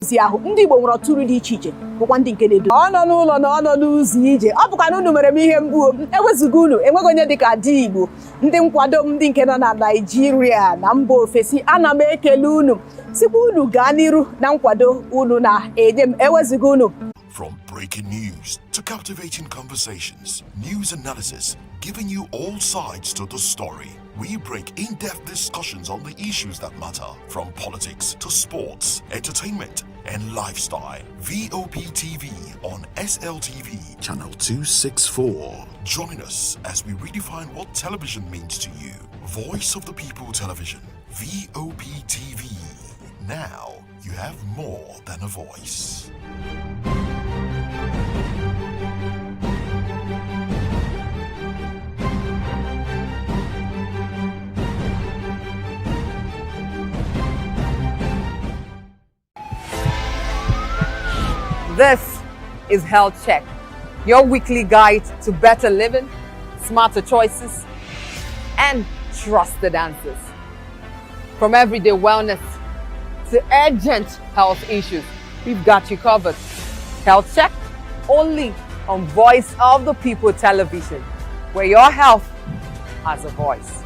si ahụ ndị Igbo nwere ọtụrụ dị iche iche bụkwa ndị nke na-edu ọ nọ n'ụlọ na ọ nọ n'ụzọ ije ọ bụkwa na unu mere m ihe mgbu ewezuga unu enweghị onye dịka dị Igbo ndị nkwado m ndị nke nọ na Nigeria na mba ofesi ana m ekele unu sikwa unu gaa n'iru na nkwado unu na-enye m ewezuga unu. From breaking news to captivating conversations, news analysis, giving you all sides to the story. We bring in-depth discussions on the issues that matter, from politics to sports, entertainment, and lifestyle. VOP TV on SLTV, channel 264. Join us as we redefine what television means to you. Voice of the People Television, VOP TV. Now you have more than a voice. This is Health Check, your weekly guide to better living, smarter choices, and trusted answers. From everyday wellness to urgent health issues, we've got you covered. Health Check, only on Voice of the People Television, where your health has a voice.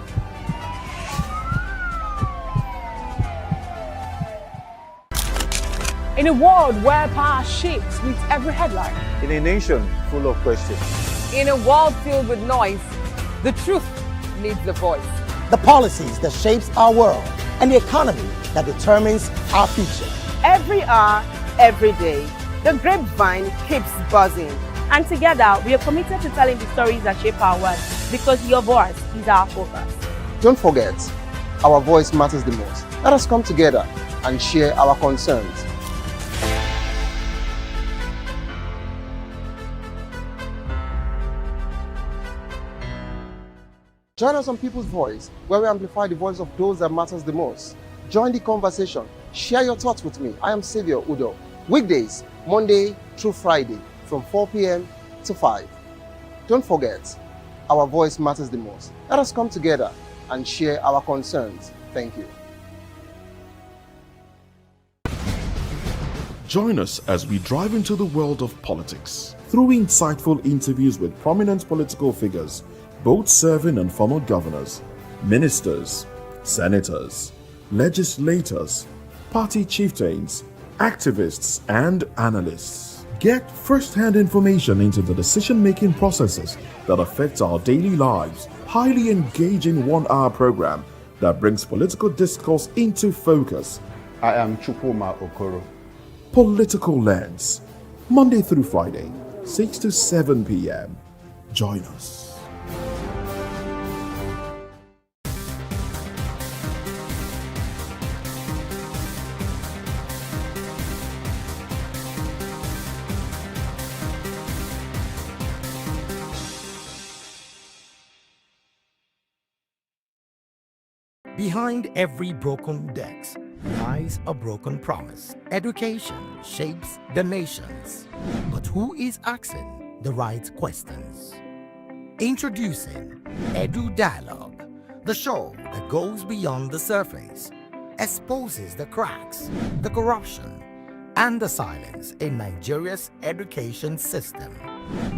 In a world where power shapes with every headline. In a nation full of questions. In a world filled with noise, the truth needs a voice. The policies that shapes our world and the economy that determines our future. Every hour, every day, the grapevine keeps buzzing. And together, we are committed to telling the stories that shape our world because your voice is our focus. Don't forget, our voice matters the most. Let us come together and share our concerns. Join us on People's Voice, where we amplify the voice of those that matters the most. Join the conversation. Share your thoughts with me. I am Savior Udo. Weekdays, Monday through Friday, from 4 p.m. to 5. Don't forget, our voice matters the most. Let us come together and share our concerns. Thank you. Join us as we drive into the world of politics through insightful interviews with prominent political figures, both serving and former governors, ministers, senators, legislators, party chieftains, activists, and analysts. Get first-hand information into the decision-making processes that affect our daily lives. Highly engaging one-hour program that brings political discourse into focus. I am Chukwuma Okoro. Political Lens, Monday through Friday, 6 to 7 p.m. Join us. Behind every broken desk lies a broken promise. Education shapes the nations. But who is asking the right questions? Introducing Edu Dialogue, the show that goes beyond the surface, exposes the cracks, the corruption, and the silence in Nigeria's education system.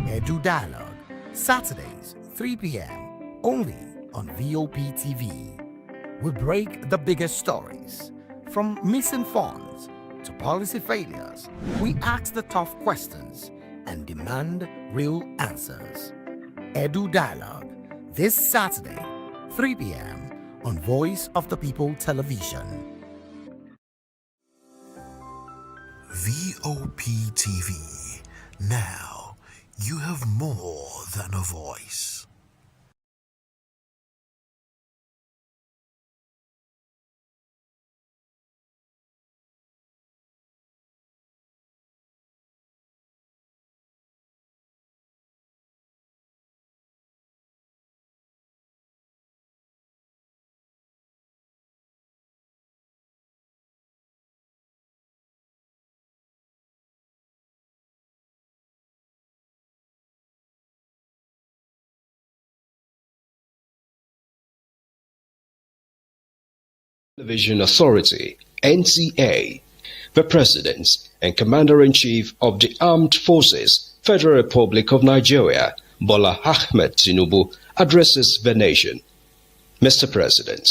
Edu Dialogue, Saturdays, 3 p.m., only on VOP TV. We break the biggest stories, from missing funds to policy failures. We ask the tough questions and demand real answers. Edu Dialogue, this Saturday, 3 p.m. on Voice of the People Television. VOP TV. Now you have more than a voice. Television Authority, NTA, the President and Commander-in-Chief of the Armed Forces, Federal Republic of Nigeria, Bola Ahmed Tinubu, addresses the nation. Mr. President.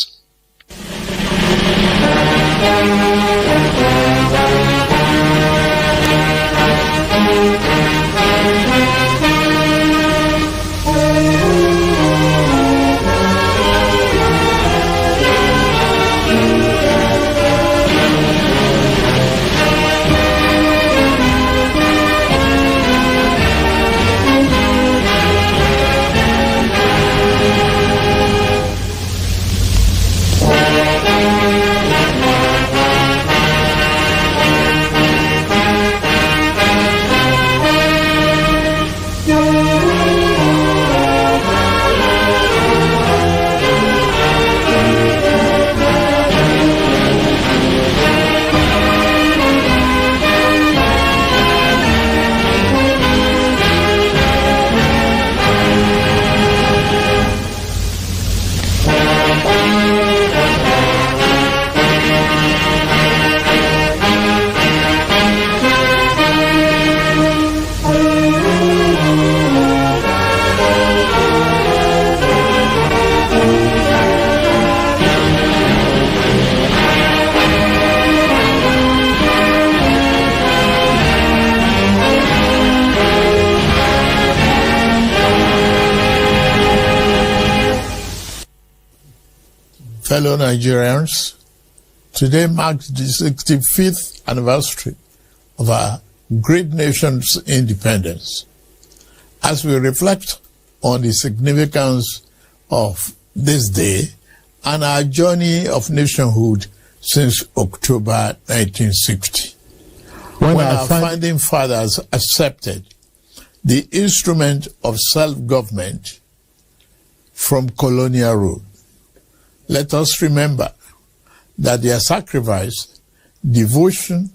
Fellow Nigerians, today marks the 65th anniversary of our great nation's independence. As we reflect on the significance of this day and our journey of nationhood since October 1960, when our founding fathers accepted the instrument of self-government from colonial rule, let us remember that their sacrifice, devotion,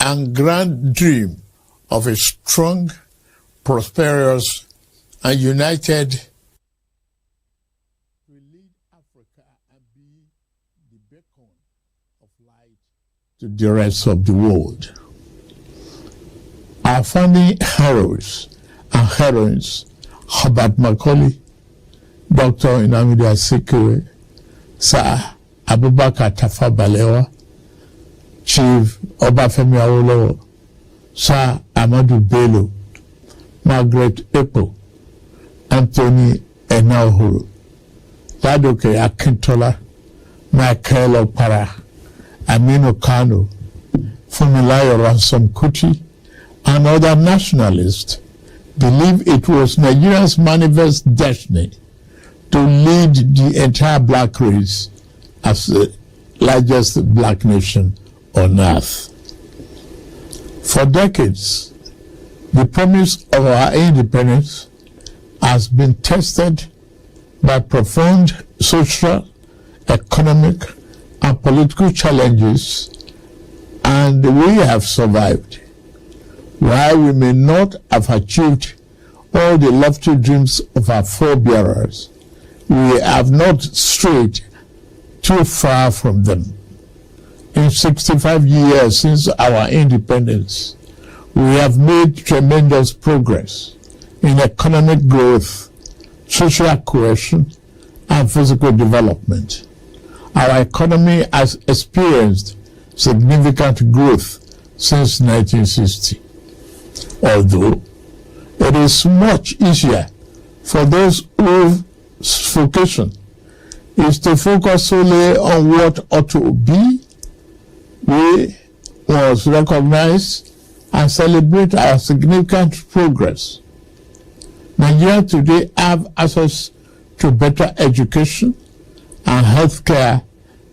and grand dream of a strong, prosperous, and united will lead Africa and be the beacon of light to the rest of the world. Our founding heroes and heroines, Herbert Macaulay, Dr. Nnamdi Azikiwe, Sir Abubakar Tafawa Balewa, Chief Obafemi Awolowo, Sir Ahmadu Bello, Margaret Ekpo, Anthony Enahoro, Ladoke Akintola, Michael Okpara, Aminu Kano, Funmilayo Ransom Kuti, and other nationalists believe it was Nigeria's manifest destiny to lead the entire black race as the largest black nation on earth. For decades, the promise of our independence has been tested by profound social, economic, and political challenges, and we have survived. While we may not have achieved all the lofty dreams of our forebearers, we have not strayed too far from them. In 65 years since our independence, we have made tremendous progress in economic growth, social cohesion, and physical development. Our economy has experienced significant growth since 1960. Although it is much easier for those whose vocation is to focus solely on what ought to be, we must recognize and celebrate our significant progress. Nigeria today have access to better education and health care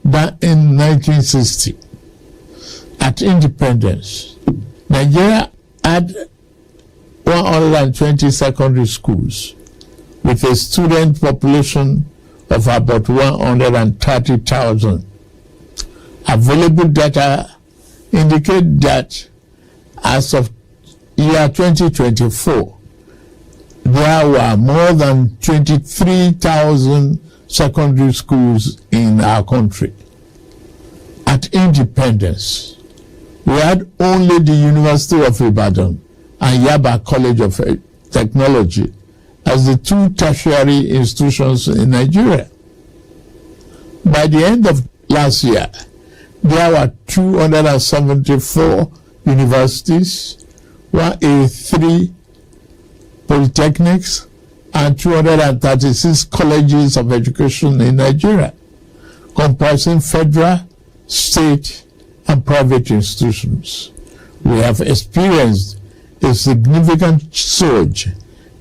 than in 1960. At independence, Nigeria had 120 secondary schools with a student population of about 130,000. Available data indicate that as of year 2024, there were more than 23,000 secondary schools in our country. At independence, We had only the University of Ibadan and Yaba College of Technology as the two tertiary institutions in Nigeria. By the end of last year, there were 274 universities, 183 polytechnics, and 236 colleges of education in Nigeria, comprising federal, state, and private institutions. We have experienced a significant surge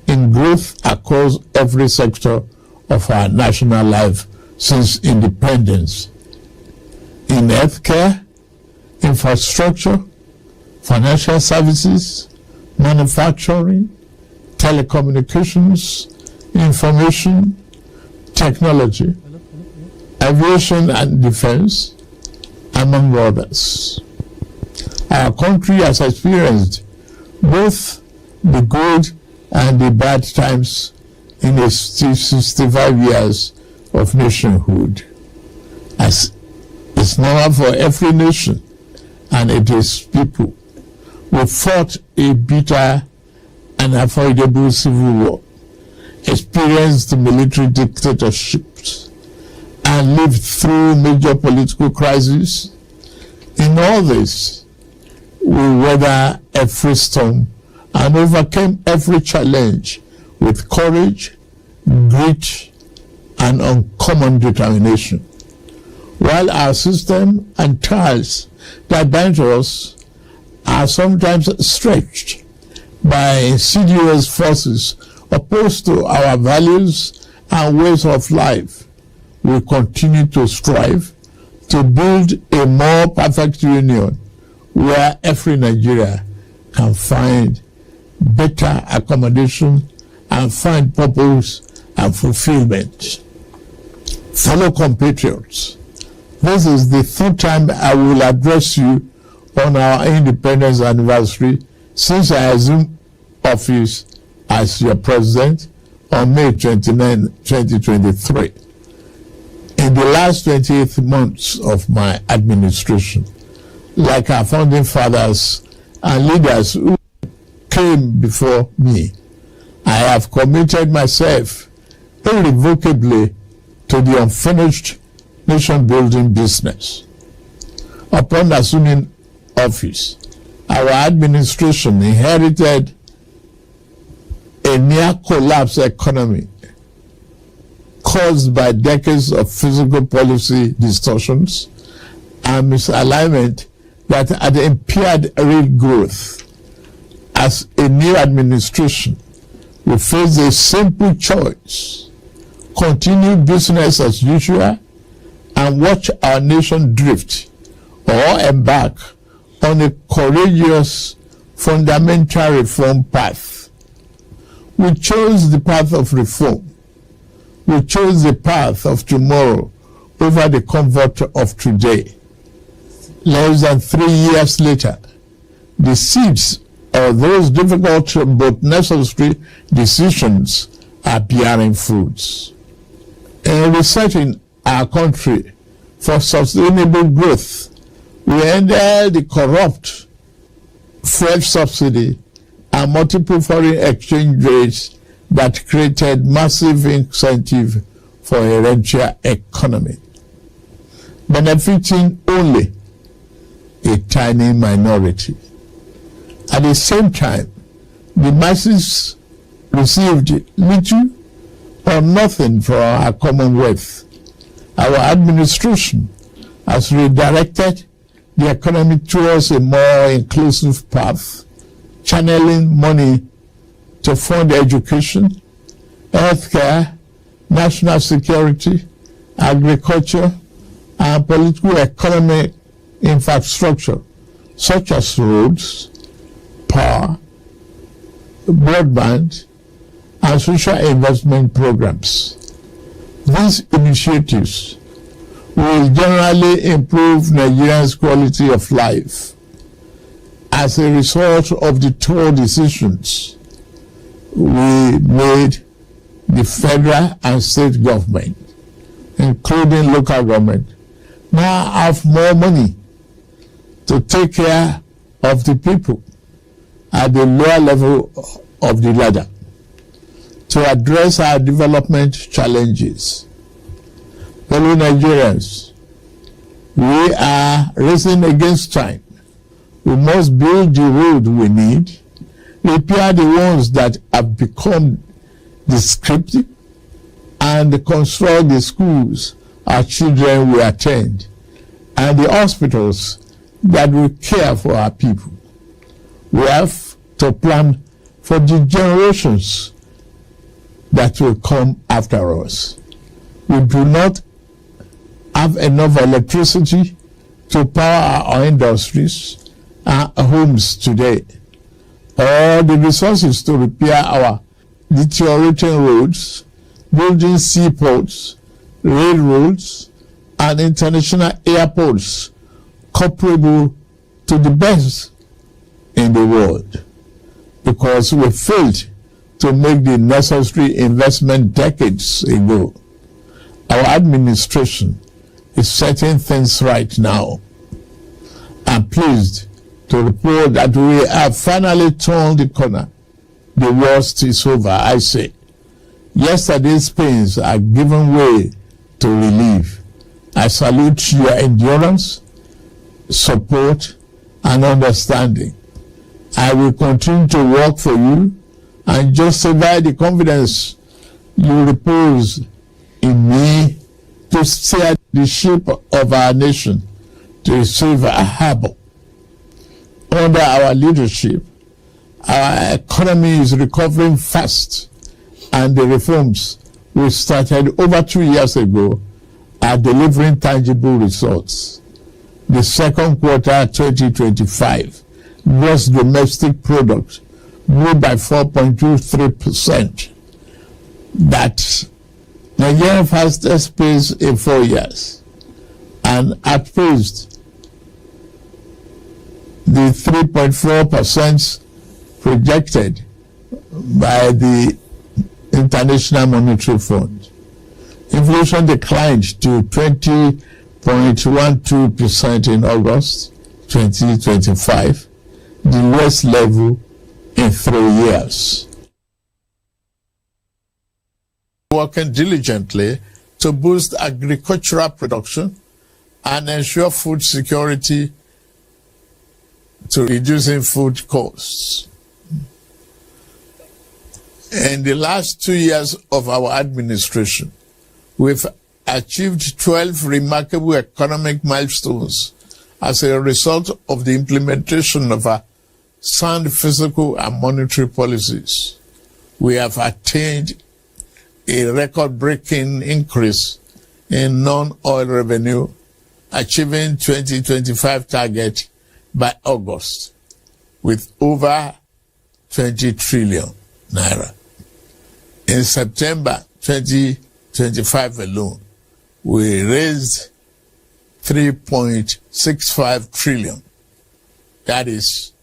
in growth across every sector of our national life since independence. In healthcare, infrastructure, financial services, manufacturing, telecommunications, information, technology, aviation and defense, among others. Our country has experienced both the good and the bad times in its 65 years of nationhood. As is normal for every nation and its people, we fought a bitter and avoidable civil war, experienced military dictatorships, and lived through major political crises. In all this, we weathered every storm and overcame every challenge with courage, grit, and uncommon determination. While our system and ties that bind us are sometimes stretched by insidious forces opposed to our values and ways of life, we continue to strive to build a more perfect union where every Nigeria can find better accommodation and find purpose and fulfillment. Fellow compatriots, this is the third time I will address you on our independence anniversary since I assumed office as your president on May 29, 2023. In the last 28 months of my administration, like our founding fathers and leaders who came before me, I have committed myself irrevocably to the unfinished nation-building business. Upon assuming office, our administration inherited a near-collapse economy caused by decades of physical policy distortions and misalignment that had impaired real growth. As a new administration, we face a simple choice: continue business as usual and watch our nation drift, or embark on a courageous fundamental reform path. We chose the path of reform. We chose the path of tomorrow over the comfort of today. Less than 3 years later, the seeds of those difficult but necessary decisions are bearing fruits. In resetting our country for sustainable growth, we ended the corrupt fuel subsidy and multiple foreign exchange rates that created massive incentive for a rentier economy, benefiting only a tiny minority. At the same time, the masses received little or nothing from our commonwealth. Our administration has redirected the economy towards a more inclusive path, channeling money to fund education, healthcare, national security, agriculture, and political economic infrastructure, such as roads, power, broadband, and social investment programs. These initiatives will generally improve Nigerians' quality of life. As a result of the tough decisions we made, the federal and state government, including local government, now have more money to take care of the people at the lower level of the ladder, to address our development challenges. Fellow Nigerians, we are racing against time. We must build the road we need, repair the ones that have become descriptive, and construct the schools our children will attend, and the hospitals that will care for our people. We have to plan for the generations that will come after us. We do not have enough electricity to power our industries and homes today, or the resources to repair our deteriorating roads, building seaports, railroads, and international airports comparable to the best in the world, because we failed to make the necessary investment decades ago. Our administration is setting things right now. I'm pleased to report that we have finally turned the corner. The worst is over, I say. Yesterday's pains are giving way to relief. I salute your endurance, support, and understanding. I will continue to work for you and justify the confidence you repose in me to steer the ship of our nation to a safer harbor. Under our leadership, our economy is recovering fast, and the reforms we started over 2 years ago are delivering tangible results. The second quarter 2025 gross domestic product grew by 4.23%. That's Nigeria's fastest pace in 4 years, and outpaced the 3.4% projected by the International Monetary Fund. Inflation declined to 20.12% in August 2025, the lowest level in 3 years. Working diligently to boost agricultural production and ensure food security to reducing food costs. In the last 2 years of our administration, we've achieved 12 remarkable economic milestones as a result of the implementation of our sound fiscal and monetary policies. We have attained a record-breaking increase in non-oil revenue, achieving 2025 target by August with over 20 trillion naira. In September 2025 alone, we raised 3.65 trillion. That is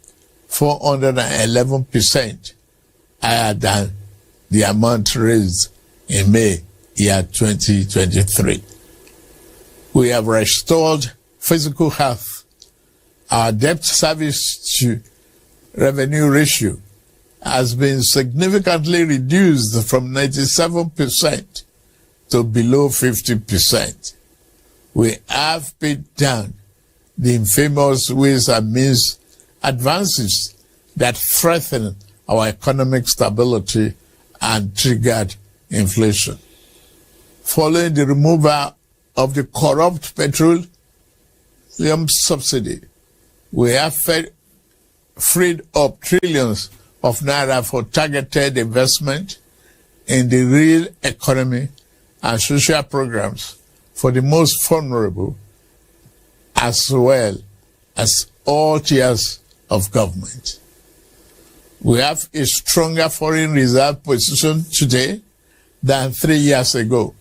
411% higher than the amount raised in May year 2023. We have restored physical health. Our debt service to revenue ratio has been significantly reduced from 97% to below 50%. We have paid down the infamous ways and means advances that threaten our economic stability and triggered inflation. Following the removal of the corrupt petroleum subsidy, we have freed up trillions of naira for targeted investment in the real economy and social programs for the most vulnerable, as well as all tiers of government. We have a stronger foreign reserve position today than 3 years ago.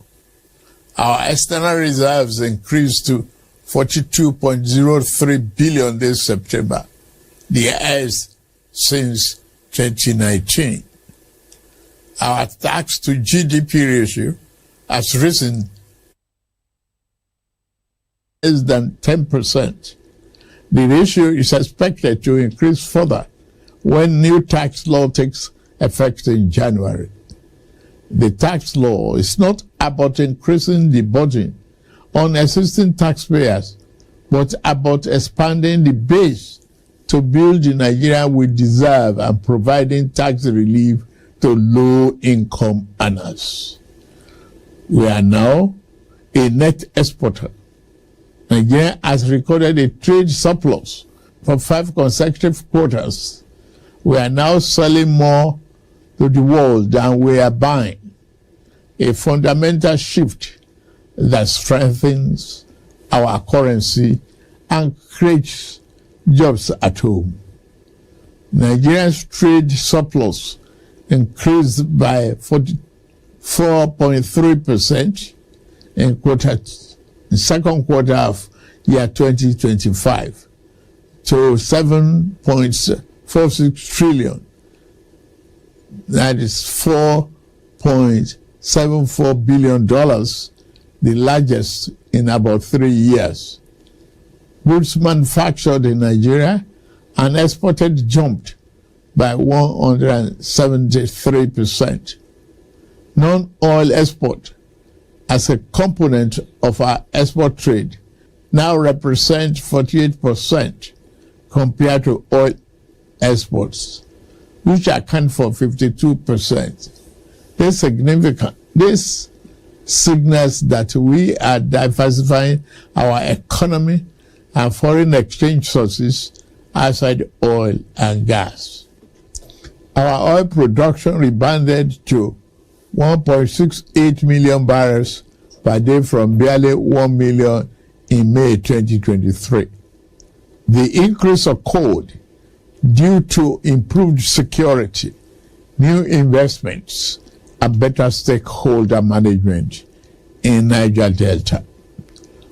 Our external reserves increased to 42.03 billion this September, the highest since 2019. Our tax to GDP ratio has risen less than 10%. The ratio is expected to increase further when new tax law takes effect in January. The tax law is not about increasing the burden on existing taxpayers, but about expanding the base to build the Nigeria we deserve and providing tax relief to low-income earners. We are now a net exporter. Nigeria has recorded a trade surplus for 5 consecutive quarters. We are now selling more to the world than we are buying, a fundamental shift that strengthens our currency and creates jobs at home. Nigeria's trade surplus increased by 44.3% in the second quarter of year 2025 to 7.46 trillion. That is $4.74 billion, the largest in about 3 years. Goods manufactured in Nigeria and exported jumped by 173%. Non-oil export as a component of our export trade now represents 48% compared to oil exports, which account for 52%. This signals that we are diversifying our economy and foreign exchange sources outside oil and gas. Our oil production rebounded to 1.68 million barrels per day from barely 1 million in May 2023. The increase occurred due to improved security, new investments, and better stakeholder management in Niger Delta.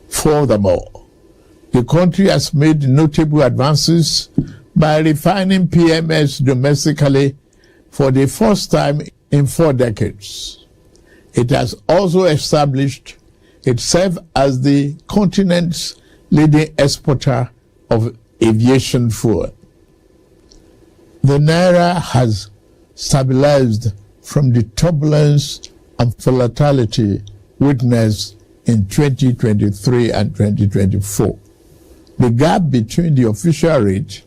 Furthermore, the country has made notable advances by refining PMS domestically for the first time in 4 decades. It has also established itself as the continent's leading exporter of aviation fuel. The Naira has stabilized from the turbulence and volatility witnessed in 2023 and 2024. The gap between the official rate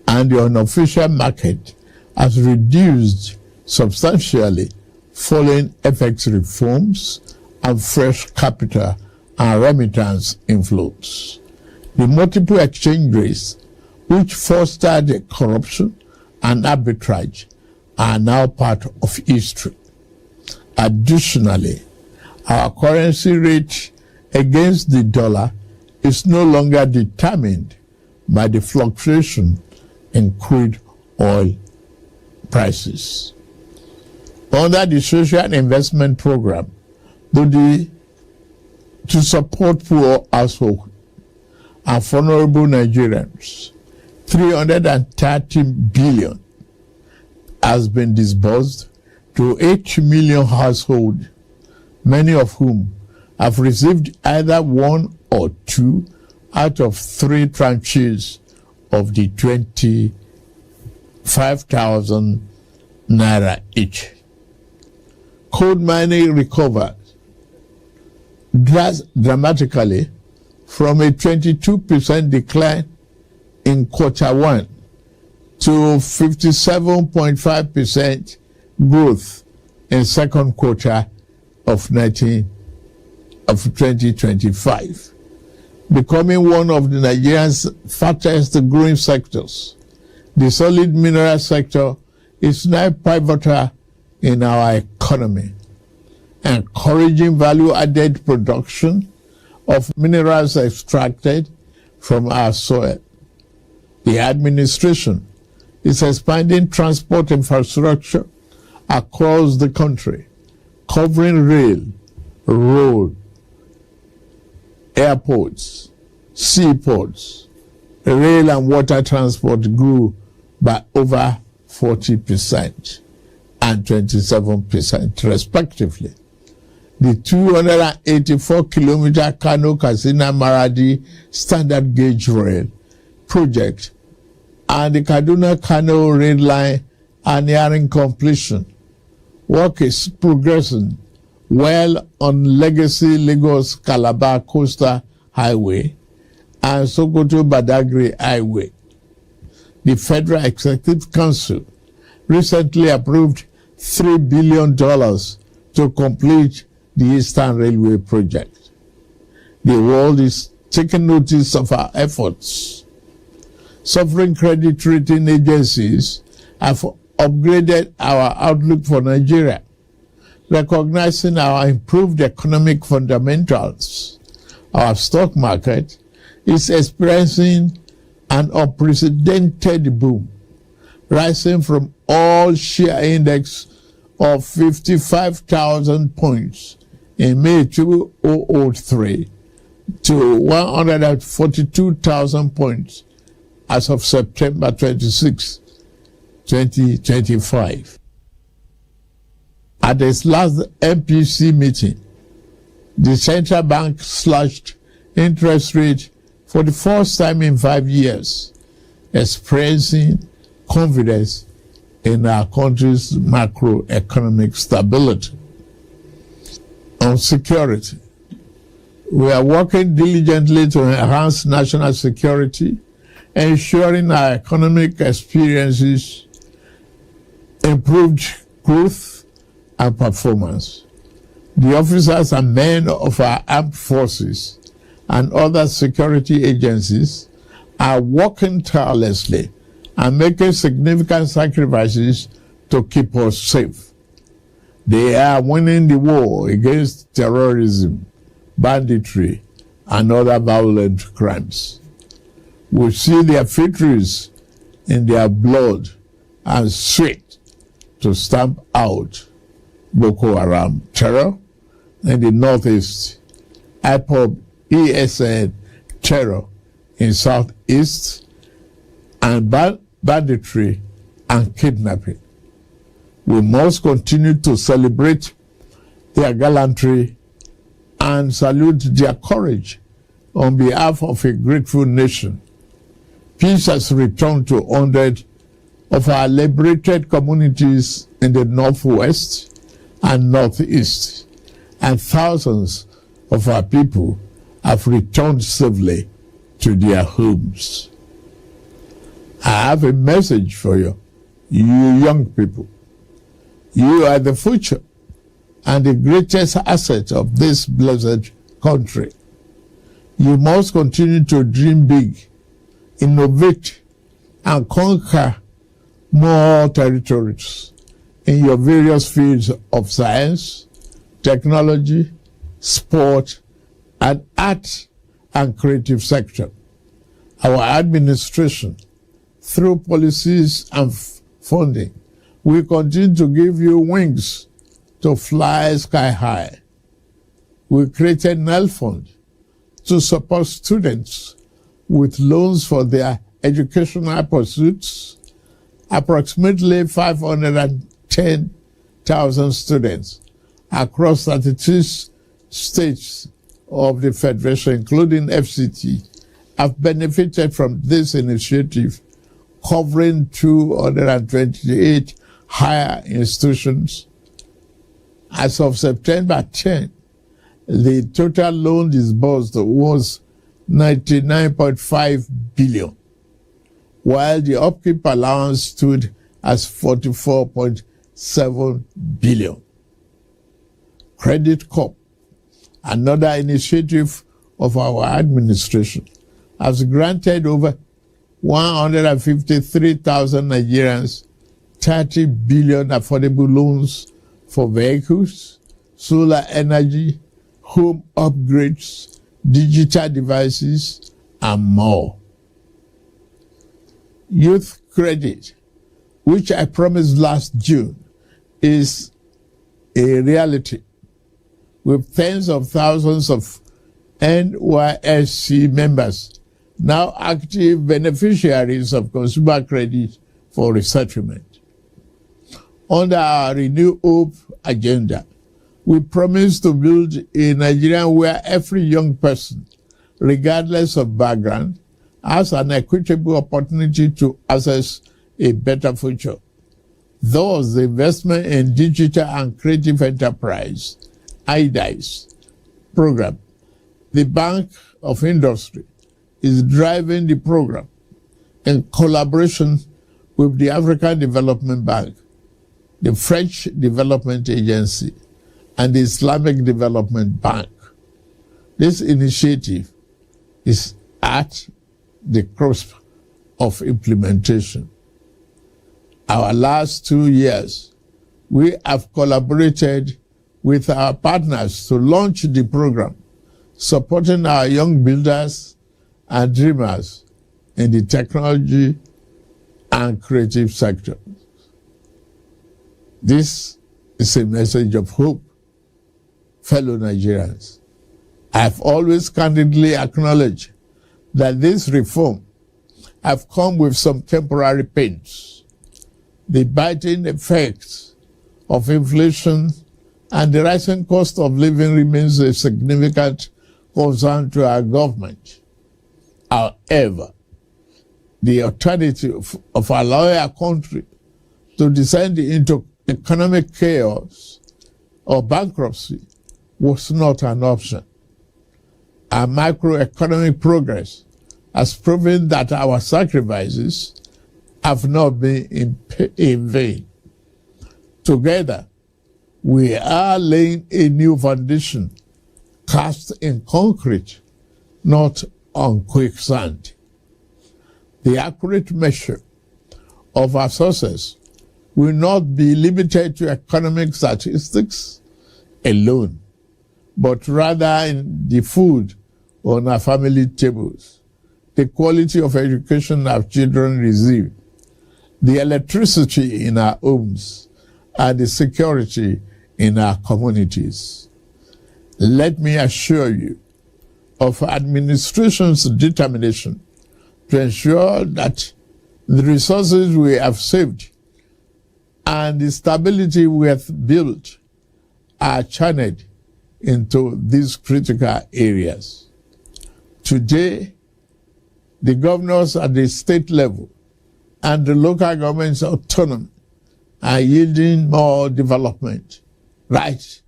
and the unofficial market has reduced substantially following FX reforms and fresh capital and remittance inflows. The multiple exchange rates, which fostered corruption and arbitrage, are now part of history. Additionally, our currency rate against the dollar is no longer determined by the fluctuation in crude oil prices. Under the social investment program, to support poor households and vulnerable Nigerians, 330 billion has been disbursed to 8 million households, many of whom have received either 1 or 2 out of 3 tranches of the 25,000 naira each. Coal mining recovered dramatically from a 22% decline in quarter 1 to 57.5% growth in second quarter of 2025, becoming one of the Nigeria's fastest growing sectors. The solid mineral sector is now pivotal in our economy, encouraging value-added production of minerals extracted from our soil. The administration is expanding transport infrastructure across the country, covering rail, road, airports, seaports. Rail and water transport grew by over 40% and 27% respectively. The 284-kilometer Kano-Katsina-Maradi standard gauge rail project and the Kaduna-Kano Rail Line are nearing completion. Work is progressing well on Legacy Lagos-Calabar Coastal Highway and Sokoto-Badagry Highway. The Federal Executive Council recently approved $3 billion to complete the Eastern Railway project. The world is taking notice of our efforts. Sovereign credit rating agencies have upgraded our outlook for Nigeria, recognizing our improved economic fundamentals. Our stock market is experiencing an unprecedented boom, rising from all-share index of 55,000 points in May 2003 to 142,000 points as of September 26, 2025. At its last MPC meeting, the central bank slashed interest rate for the first time in 5 years, expressing confidence in our country's macroeconomic stability. On security, we are working diligently to enhance national security, ensuring our economic experiences improved growth and performance. The officers and men of our armed forces and other security agencies are working tirelessly and making significant sacrifices to keep us safe. They are winning the war against terrorism, banditry, and other violent crimes. We see their victories in their blood and sweat to stamp out Boko Haram terror in the northeast, IPOB ESN terror in southeast, and banditry and kidnapping. We must continue to celebrate their gallantry and salute their courage on behalf of a grateful nation. Peace has returned to 100 of our liberated communities in the northwest and northeast, and thousands of our people have returned safely to their homes. I have a message for you, you young people. You are the future and the greatest asset of this blessed country. You must continue to dream big, innovate, and conquer more territories in your various fields of science, technology, sport, and art and creative sector. Our administration, through policies and funding, we continue to give you wings to fly sky high. We created NEL Fund to support students with loans for their educational pursuits. Approximately 510,000 students across 32 states of the Federation, including FCT, have benefited from this initiative, covering 228 higher institutions. As of September 10, the total loan disbursed was 99.5 billion, while the upkeep allowance stood as 44.7 billion. Credit Corp, another initiative of our administration, has granted over 153,000 Nigerians 30 billion affordable loans for vehicles, solar energy, home upgrades, digital devices, and more. Youth credit, which I promised last June, is a reality, with tens of thousands of NYSC members now active beneficiaries of consumer credit for resettlement. Under our Renew Hope agenda, we promise to build a Nigeria where every young person, regardless of background, as an equitable opportunity to access a better future. Thus, the investment in digital and creative enterprise, IDICE program, the Bank of Industry is driving the program in collaboration with the African Development Bank, the French Development Agency, and the Islamic Development Bank. This initiative is at the cusp of implementation. Our last 2 years, we have collaborated with our partners to launch the program, supporting our young builders and dreamers in the technology and creative sectors. This is a message of hope, fellow Nigerians. I have always candidly acknowledged that this reform have come with some temporary pains. The biting effects of inflation and the rising cost of living remains a significant concern to our government. However, the alternative of allowing our country to descend into economic chaos or bankruptcy was not an option. Our macroeconomic progress has proven that our sacrifices have not been in vain. Together, we are laying a new foundation cast in concrete, not on quicksand. The accurate measure of our success will not be limited to economic statistics alone, but rather in the food on our family tables, the quality of education our children receive, the electricity in our homes, and the security in our communities. Let me assure you of administration's determination to ensure that the resources we have saved and the stability we have built are channeled into these critical areas. Today, the governors at the state level and the local government's autonomy are yielding more development right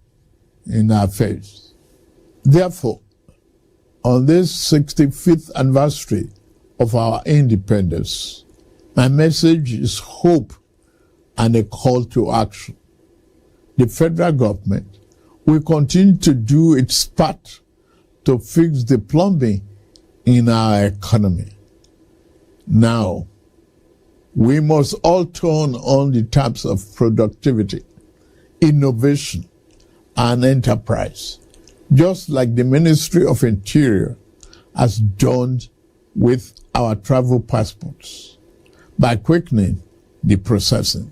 in our face. Therefore, on this 65th anniversary of our independence, my message is hope and a call to action. The federal government will continue to do its part to fix the plumbing in our economy. Now, we must all turn on the taps of productivity, innovation, and enterprise, just like the Ministry of Interior has done with our travel passports, by quickening the processing.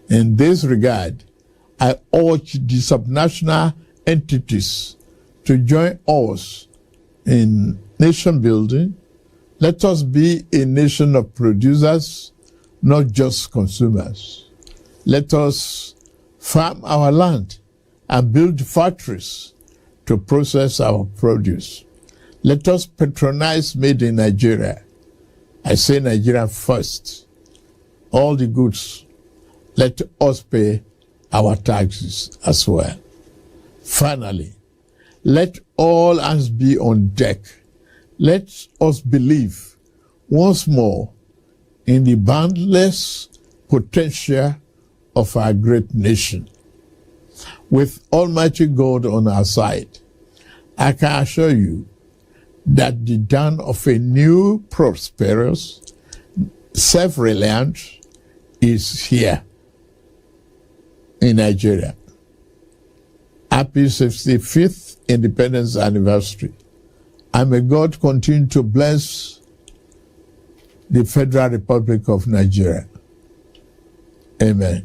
In this regard, I urge the subnational entities to join us in nation building. Let us be a nation of producers, not just consumers. Let us farm our land and build factories to process our produce. Let us patronize made in Nigeria. I say Nigeria first. All the goods, let us pay our taxes as well. Finally, let all hands be on deck. Let us believe once more in the boundless potential of our great nation. With Almighty God on our side, I can assure you that the dawn of a new, prosperous, self-reliant is here in Nigeria. Happy 65th Independence Anniversary. And may God continue to bless the Federal Republic of Nigeria. Amen.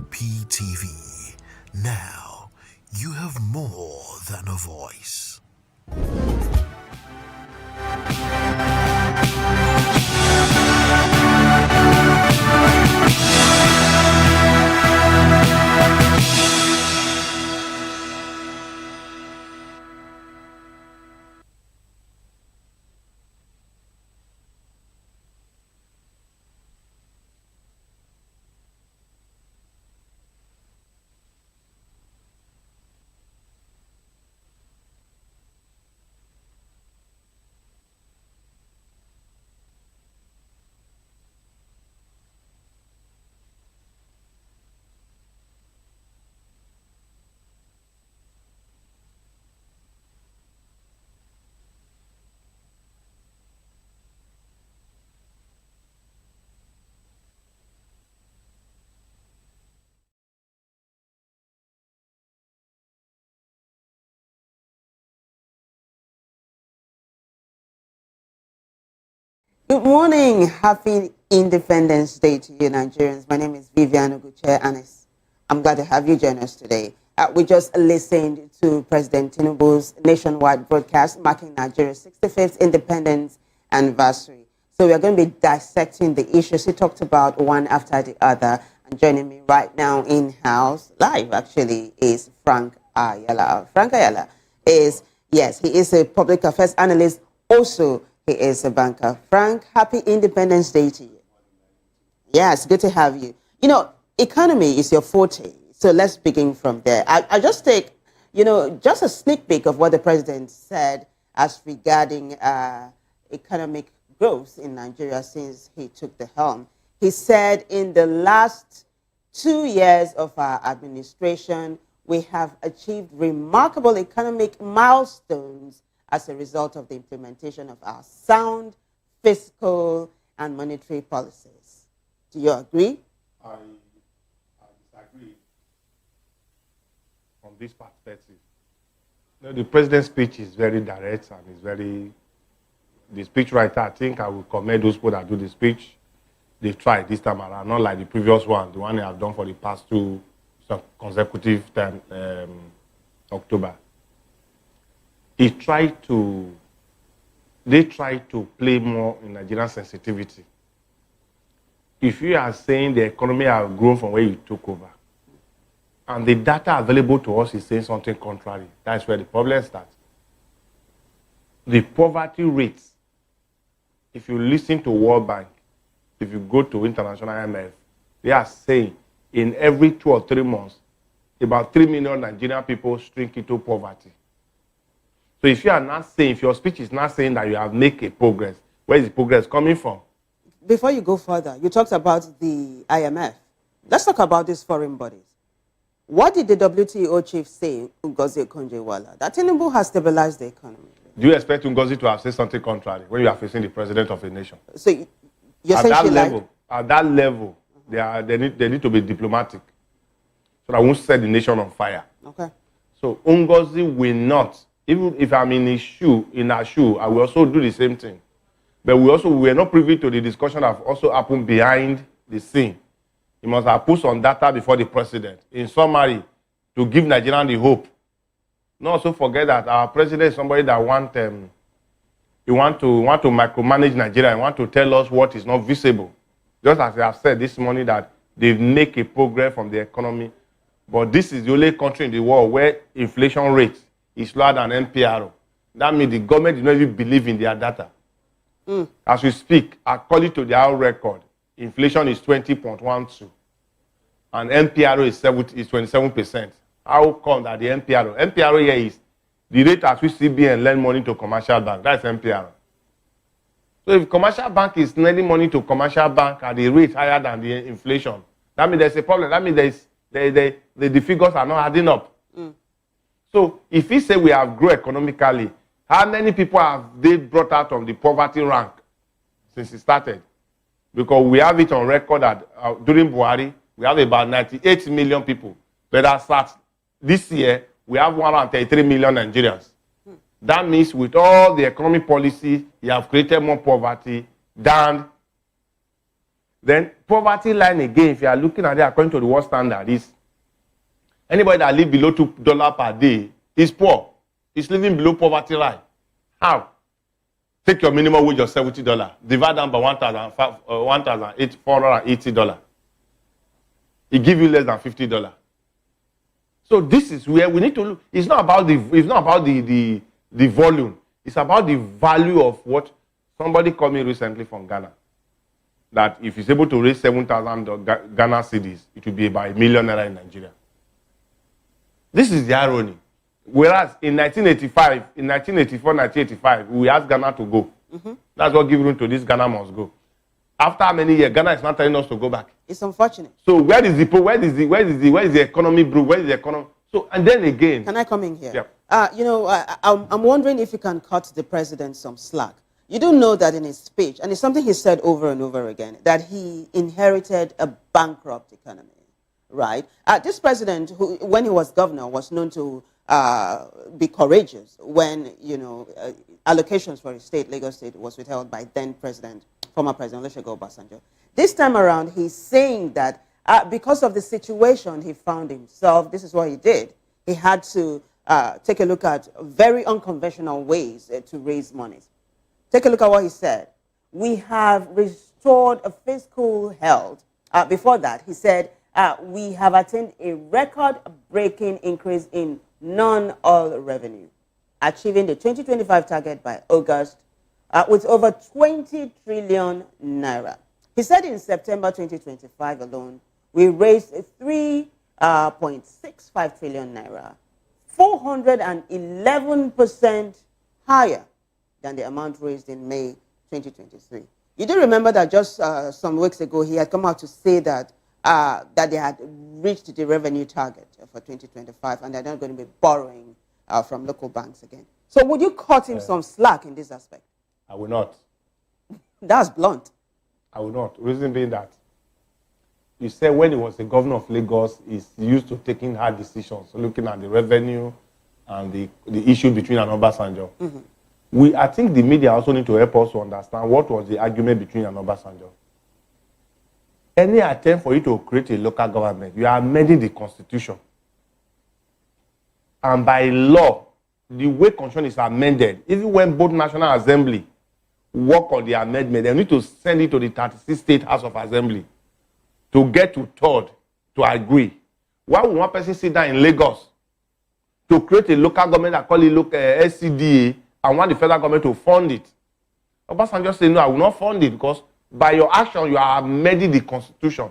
VOP TV. Now, you have more than a voice. Good morning. Happy Independence Day to you, Nigerians. My name is Vivian Oguche, and I'm glad to have you join us today. We just listened to President Tinubu's nationwide broadcast marking Nigeria's 65th independence anniversary. So we are going to be dissecting the issues he talked about one after the other. And joining me right now in-house, live actually, is Frank Ayala. Frank Ayala is, yes, he is a public affairs analyst. Also, he is a banker. Frank, happy Independence Day to you. Yes, good to have you. You know, economy is your forte, so let's begin from there. I just take, just a sneak peek of what the president said as regarding economic growth in Nigeria since he took the helm. He said in the last 2 years of our administration, we have achieved remarkable economic milestones as a result of the implementation of our sound fiscal and monetary policies. Do you agree? I disagree from this perspective. The president's speech is very direct and is very... The speechwriter, I think I will commend those people that do the speech. They tried this time around, not like the previous one, the one they have done for the past two consecutive time, October. They try to play more in Nigerian sensitivity. If you are saying the economy has grown from where you took over, and the data available to us is saying something contrary, that's where the problem starts. The poverty rates, if you listen to World Bank, if you go to International IMF, they are saying in every 2 or 3 months, about 3 million Nigerian people shrink into poverty. So if you are not saying, if your speech is not saying that you have made a progress, where is the progress coming from? Before you go further, you talked about the IMF. Let's talk about these foreign bodies. What did the WTO chief say, Ngozi Okonjo-Iweala, that Tinubu has stabilized the economy? Do you expect Ngozi to have said something contrary when you are facing the president of a nation? So you're saying at that level, they need to be diplomatic, so that won't set the nation on fire. Okay. So Ngozi will not. Even if I'm in her shoe, I will also do the same thing. But we were not privy to the discussion that also happened behind the scene. He must have put some data before the president. In summary, to give Nigerians the hope. Not also forget that our president is somebody that want to micromanage Nigeria and want to tell us what is not visible. Just as I have said this morning that they've made a progress from the economy, but this is the only country in the world where inflation rate is lower than NPRO. That means the government does not even believe in their data. As we speak, according to their record, inflation is 20.12, and NPRO is 27%. How come that the NPRO here is the rate at which CBN lend money to commercial bank? That's NPRO. So if commercial bank is lending money to commercial bank at the rate higher than the inflation, that means there's a problem. That means the figures are not adding up. So if we say we have grown economically, how many people have they brought out of the poverty rank since it started? Because we have it on record that during Buhari, we have about 98 million people. But as at this year, we have 133 million Nigerians. That means with all the economic policy, you have created more poverty than Then poverty line again, if you are looking at it according to the world standard, is anybody that lives below $2 per day is poor. Is living below poverty line. How? Take your minimum wage of $70, divide them by $1,480. It gives you less than $50. So this is where we need to look. It's not about the volume. It's about the value of what somebody called me recently from Ghana. That if he's able to raise 7,000 Ghana cedis, it will be about $1 million in Nigeria. This is the irony. Whereas in 1984, 1985, we asked Ghana to go. That's what gave room to this Ghana must go. After how many years, Ghana is not telling us to go back. It's unfortunate. So where is the economy brew? Where is the economy? So and then again. Can I come in here? Yeah. I'm wondering if you can cut the president some slack. You do know that in his speech, and it's something he said over and over again, that he inherited a bankrupt economy, right? This president, who, when he was governor, was known to be courageous when, allocations for his state, Lagos State, was withheld by then former President Olusegun Obasanjo. This time around, he's saying that because of the situation he found himself, this is what he did. He had to take a look at very unconventional ways to raise money. Take a look at what he said. We have restored a fiscal health. Before that, he said, we have attained a record-breaking increase in non-oil revenue, achieving the 2025 target by August with over 20 trillion naira. He said in September 2025 alone, we raised 3.65 trillion naira, 411% higher than the amount raised in May 2023. You do remember that just some weeks ago, he had come out to say that that they had reached the revenue target for 2025 and they're not going to be borrowing from local banks again. So would you cut him some slack in this aspect? I will not. That's blunt. I will not. Reason being that you said when he was the governor of Lagos, he's used to taking hard decisions, looking at the revenue and the issue between and Obasanjo. I think the media also need to help us to understand what was the argument between and Obasanjo. Any attempt for you to create a local government, you are amending the constitution. And by law, the way constitution is amended, even when both National Assembly work on the amendment, they need to send it to the 36 State House of Assembly to get to third to agree. Why would one person sit down in Lagos to create a local government that call it SCDA and want the federal government to fund it? Obasanjo said, no, I will not fund it because by your action, you are amending the constitution.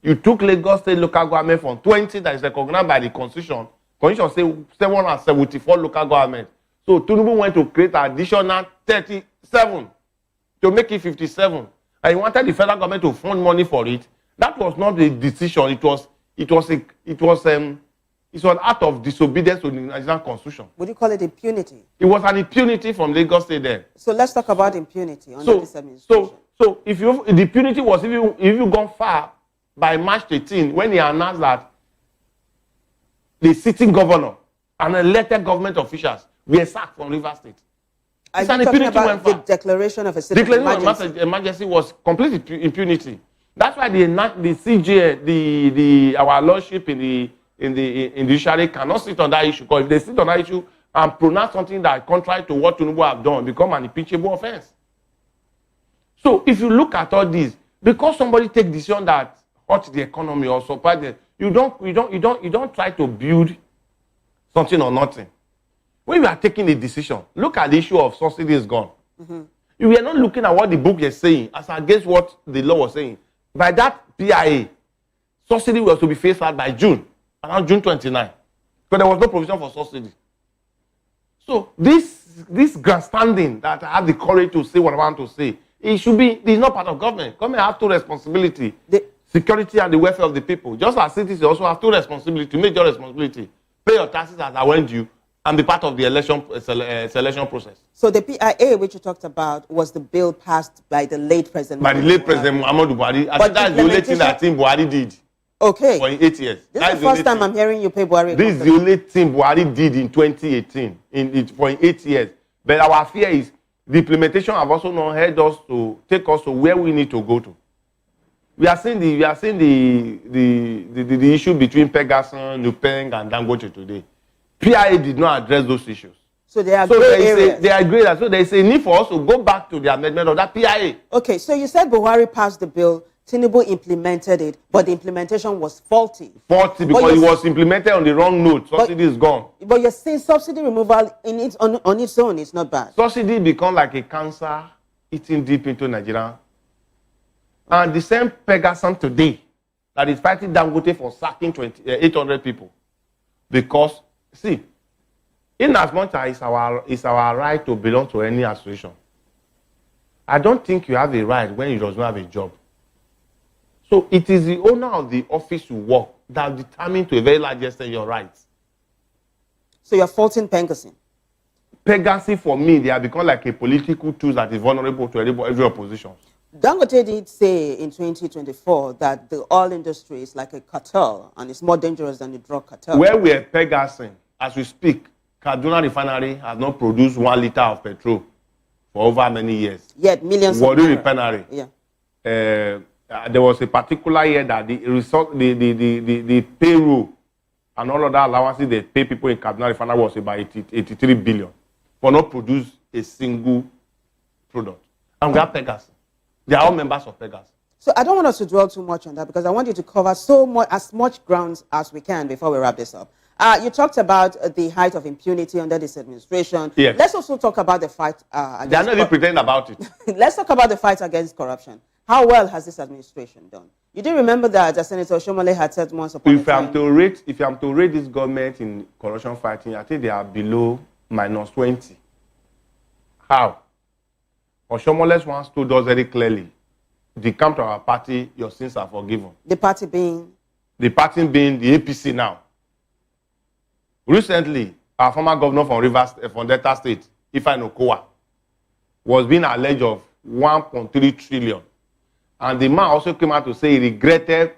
You took Lagos State local government from 20 that is recognized by the constitution. Constitution say 774 local government. So Tinubu went to create additional 37 to make it 57. And he wanted the federal government to fund money for it. That was not a decision. It was an act of disobedience to the Nigerian constitution. Would you call it impunity? It was an impunity from Lagos State then. So let's talk about impunity under this administration. So if the impunity was if you gone far by March 18 when he announced that the sitting governor and elected government officials were sacked from Rivers State. Are you talking about the declaration of a state of emergency? Emergency was complete impunity. That's why the CJ, our lordship in the judiciary cannot sit on that issue. Because if they sit on that issue and pronounce something that is contrary to what Tinubu have done, become an impeachable offense. So if you look at all this, because somebody take decision that hurt the economy or support them, you don't try to build something or nothing. When you are taking a decision, look at the issue of subsidies gone. You are not looking at what the book is saying as against what the law was saying. By that PIA, subsidy was to be phased out by June, around June 29, because there was no provision for subsidy. So this grandstanding that I have the courage to say what I want to say, it's not part of government. Government have two responsibility: security and the welfare of the people. Just as citizens also have two responsibility, major responsibility: pay your taxes as I went due, and be part of the election selection process. So the PIA, which you talked about, was the bill passed by the late President. By the late President Muhammadu Buhari. I think that's the only thing that I think Buhari did. Okay. For 8 years. This is the first time I'm hearing you pay Buhari. This is the only thing Buhari did in 2018 for 8 years. But our fear is the implementation have also not helped us to take us to where we need to go to. We are seeing the issue between Pegasus, Nupeng, and Dangote today. PIA did not address those issues. So they are gray areas. They are gray areas. So there is a need for us to go back to the amendment of that PIA. Okay, so you said Buhari passed the bill, Tinubu implemented it, but the implementation was faulty. Faulty because it was implemented on the wrong note. Subsidy is gone. But you're saying subsidy removal on its own is not bad. Subsidy become like a cancer eating deep into Nigeria. And the same Pegasus today that is fighting Dangote for sacking 800 people. Because, see, in as much as it's our right to belong to any association, I don't think you have a right when you don't have a job. So it is the owner of the office you work that determines to a very large extent your rights. So you're faulting Pegasus? Pegasus, for me, they have become like a political tool that is vulnerable to every opposition. Dangote did say in 2024 that the oil industry is like a cartel and it's more dangerous than the drug cartel. Where we are Pegasus, as we speak, Kaduna Refinery has not produced 1 liter of petrol for over many years. Yet millions Warri of Refinery. Yeah. There was a particular year that the payroll and all other allowances they pay people in Kaduna Refinery was about 83 billion for not produce a single product. And we have Pegasus. They are all members of Pegasus. So I don't want us to dwell too much on that because I want you to cover as much grounds as we can before we wrap this up. You talked about the height of impunity under this administration. Yes. Let's also talk about the fight against... They are not even pretending about it. Let's talk about the fight against corruption. How well has this administration done? You do remember that Senator Shomole had said once upon a time... If I'm to rate this government in corruption fighting, I think they are below -20. How? Oshomoles once told us very clearly, if you come to our party, your sins are forgiven. The party being? The party being the APC now. Recently, our former governor from Delta State, Ifeanyi Okowa, was being alleged of 1.3 trillion. And the man also came out to say he regretted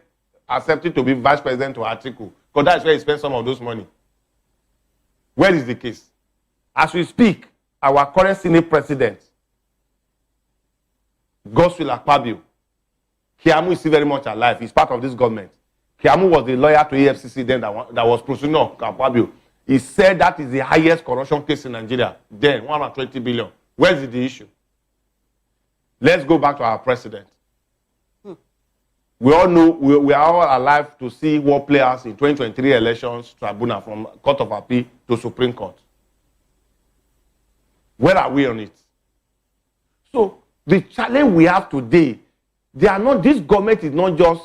accepting to be vice president to Atiku, because that's where he spent some of those money. Where is the case? As we speak, our current Senate president, Godswill Akpabio, Kiamu is still very much alive. He's part of this government. Kiamu was the lawyer to EFCC then that was prosecuting Akpabio. He said that is the highest corruption case in Nigeria. Then, 120 billion. Where is the issue? Let's go back to our president. We all know, we are all alive to see what players in 2023 elections tribunal from Court of Appeal to Supreme Court. Where are we on it? So, the challenge we have today, this government is not just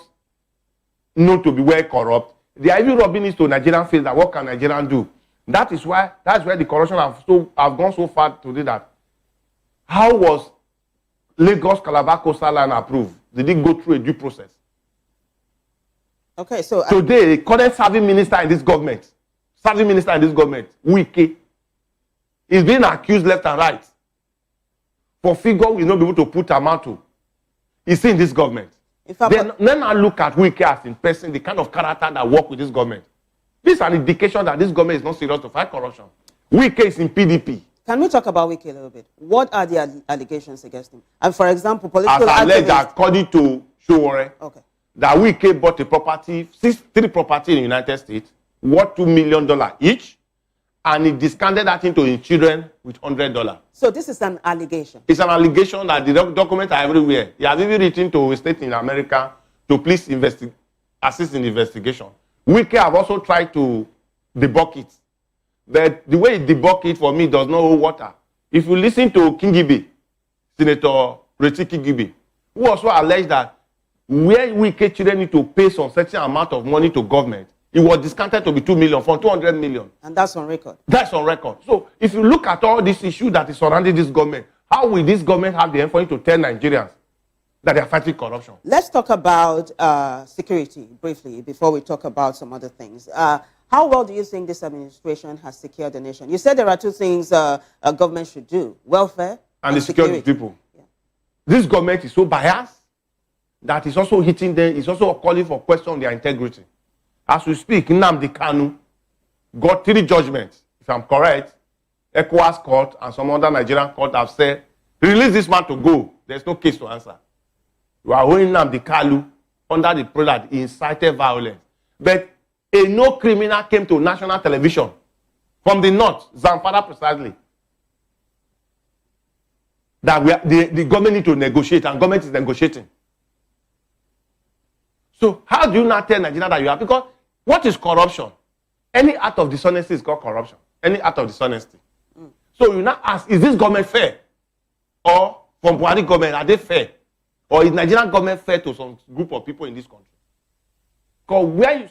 known to be well corrupt. They are even rubbing it to Nigerian face that what can Nigerians do? That's where the corruption have gone so far today that how was Lagos Calabar Coastal Line approved? Did it go through a due process? Okay, so today, the current serving minister in this government, Wike, is being accused left and right for figure we not be able to put amount to. He's in this government. Then I look at Wike as in person, the kind of character that work with this government. This is an indication that this government is not serious to fight corruption. Wike is in PDP. Can we talk about Wike a little bit? What are the allegations against him? And for example, political as alleged, according to Showore, okay, that Wike bought a property, three property in the United States, worth $2 million each, and he discounted that into his children with $100. So this is an allegation? It's an allegation that the documents are everywhere. He has even written to a state in America to please assist in the investigation. Wike have also tried to debunk it. But the way he debunked it for me does not hold water. If you listen to Kingibe, Senator Reti Kingibe, who also alleged that where Wike children need to pay some certain amount of money to government, it was discounted to be 2 million from 200 million. And that's on record. That's on record. So if you look at all this issue that is surrounding this government, how will this government have the influence to tell Nigerians that they are fighting corruption? Let's talk about security briefly before we talk about some other things. How well do you think this administration has secured the nation? You said there are two things a government should do: welfare and the security of people. Yeah. This government is so biased that it's also hitting them. It's also calling for question on their integrity. As we speak, Nnamdi Kanu got 3 judgments. If I'm correct, ECOWAS court and some other Nigerian court have said, release this man to go. There's no case to answer. You are owing Nnamdi Kanu under the prelude that he incited violence. But a no criminal came to national television from the north, Zamfara precisely, that the government need to negotiate, and government is negotiating. So how do you not tell Nigeria that you have? Because what is corruption? Any act of dishonesty is called corruption. Any act of dishonesty. So you now ask, is this government fair? Or from Buhari government, are they fair? Or is Nigerian government fair to some group of people in this country? Because where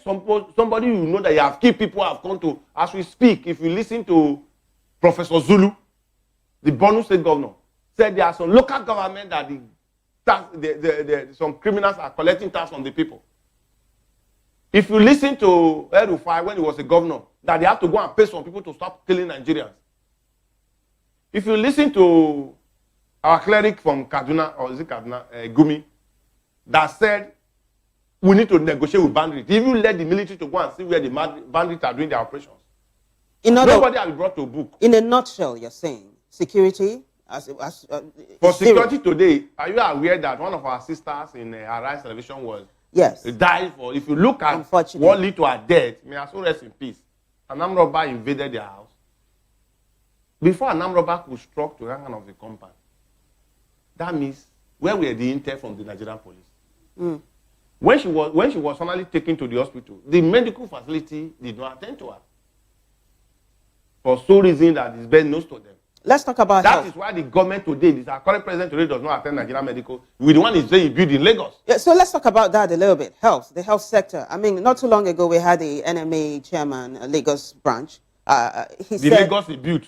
somebody you know that you have key people have come to, as we speak, if you listen to Professor Zulu, the Borno State governor, said there are some local government that some criminals are collecting tax from the people. If you listen to Edu Dialogue when he was a governor, that they have to go and pay some people to stop killing Nigerians. If you listen to our cleric from Kaduna, or is it Kaduna, Gumi, that said we need to negotiate with bandits. If you let the military to go and see where the bandits are doing their operations, nobody has been brought to a book. In a nutshell, you're saying security. For security today, are you aware that one of our sisters in Arise Television was died for? If you look at what led to her death, may her soul rest in peace. An armed robber invaded their house. Before an armed robber could struck to hang of the compound, that means where were the intel from the Nigerian police? When she was finally taken to the hospital, the medical facility did not attend to her for some reason that is best known to them. Let's talk about that. health. Is why the government today, our current president today, does not attend Nigerian medical. With the one is saying he built in Lagos. Yeah, so let's talk about that a little bit. Health, the health sector. I mean, not too long ago we had the NMA chairman, Lagos branch. He said Lagos he built.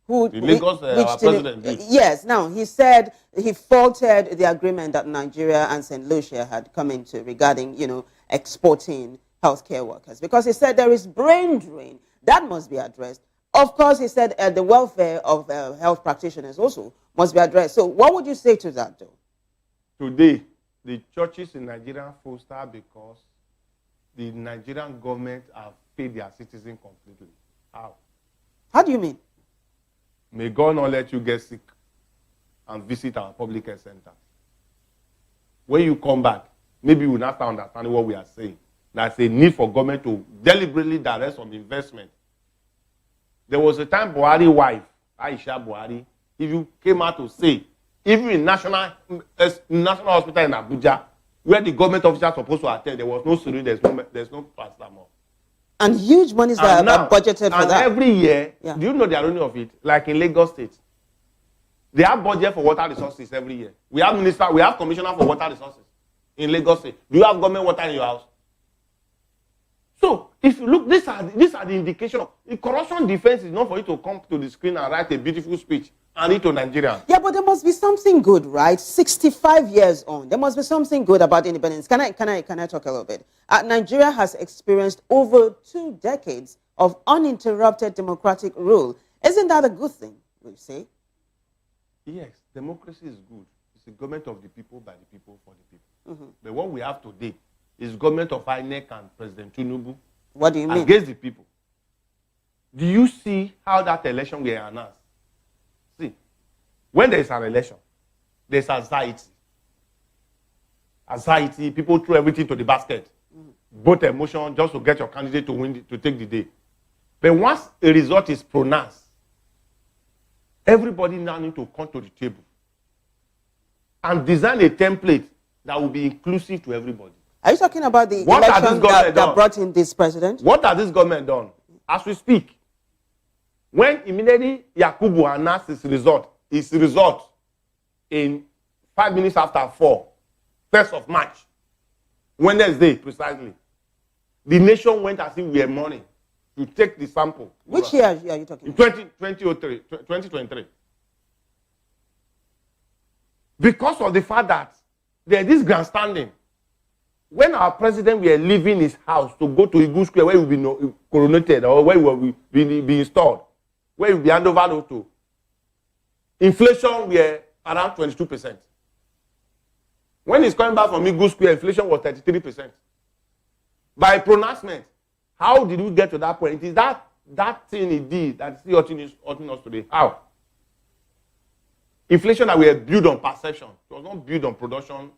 Who? The Lagos our president built. Yes. Now he said he faulted the agreement that Nigeria and St. Lucia had come into regarding, exporting healthcare workers, because he said there is brain drain that must be addressed. Of course, he said the welfare of health practitioners also must be addressed. So what would you say to that, though? Today, the churches in Nigeria foster because the Nigerian government have paid their citizens completely. How? How do you mean? May God not let you get sick and visit our public health centers. When you come back, maybe you will not start understanding what we are saying. There's a need for government to deliberately direct some investment. There was a time Buhari wife, Aisha Buhari, if you came out to say, even in national hospital in Abuja, where the government officers are supposed to attend, there was no syringe, there's no paracetamol. And huge monies that are budgeted for that. And every year, do you know the irony of it? Like in Lagos State, they have budget for water resources every year. We have commissioner for water resources in Lagos State. Do you have government water in your house? So, if you look, these are the indication of the corruption defense is not for you to come to the screen and write a beautiful speech and read to Nigerians. Yeah, but there must be something good, right? 65 years on, there must be something good about independence. Can I talk a little bit? Nigeria has experienced over 2 decades of uninterrupted democratic rule. Isn't that a good thing, would you say? Yes, democracy is good. It's the government of the people, by the people, for the people. But what we have today is government of INEC and President Tinubu. What do you mean? Against the people. Do you see how that election will announced? See, when there is an election, there's anxiety. Anxiety, people throw everything to the basket. Both emotion just to get your candidate to win, to take the day. But once a result is pronounced, everybody now need to come to the table and design a template that will be inclusive to everybody. Are you talking about the election that brought in this president? What has this government done? As we speak, when immediately Yakubu announced his result in 5 minutes after 4, 1st of March, Wednesday precisely, the nation went as if we were mourning to take the sample. Which year are you talking about? 2023. Because of the fact that there is grandstanding. When our president were leaving his house to go to Eagle Square, where he will be coronated or where he will be installed, where he will be handed over to, inflation were around 22%. When he's coming back from Eagle Square, inflation was 33%. By pronouncement, how did we get to that point? It is that thing he did that is still hurting us today. How? Inflation that were built on perception. It was not built on production,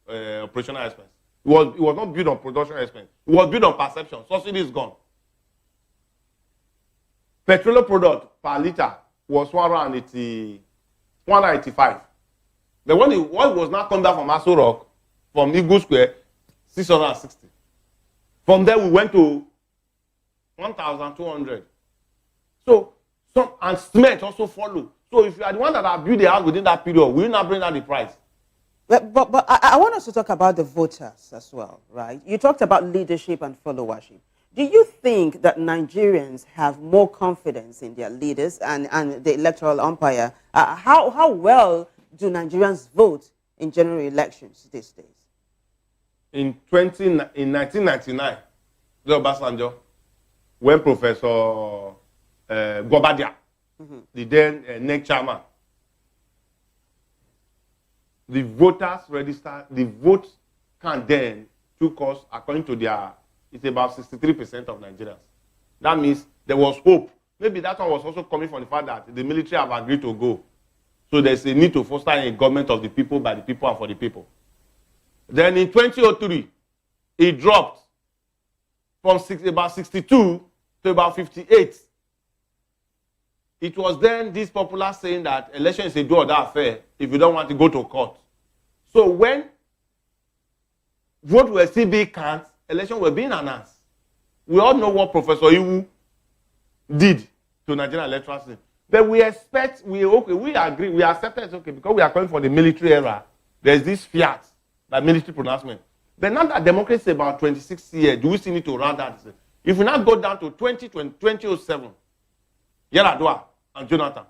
operational expense. It was not built on production expense. It was built on perception. Subsidy is gone. Petroleum product per liter was 185. But when it was now come back from Aso Rock, from Eagle Square, 660. From there we went to 1,200. So and cement also follow. So if you are the one that have built the house within that period, will you not bring down the price? But I want us to talk about the voters as well, right? You talked about leadership and followership. Do you think that Nigerians have more confidence in their leaders and the electoral umpire? How well do Nigerians vote in general elections these days? In 1999, the Obasanjo, when Professor Gobadia, the then NEC chairman, the voters registered, the vote count then took us, according to their, it's about 63% of Nigerians. That means there was hope. Maybe that one was also coming from the fact that the military have agreed to go. So there's a need to foster a government of the people, by the people, and for the people. Then in 2003, it dropped from about 62 to about 58. It was then this popular saying that election is a do or die affair if you don't want to go to court. So when vote will still be count, election will be announced. We all know what Professor Iwu did to Nigerian electoral system. But we expect, we agree, we accept it's okay, because we are coming from the military era. There's this fiat, that military pronouncement. But now that democracy is about 26 years, do we still need to round that? If we now go down to 2007, Yaradua and Jonathan,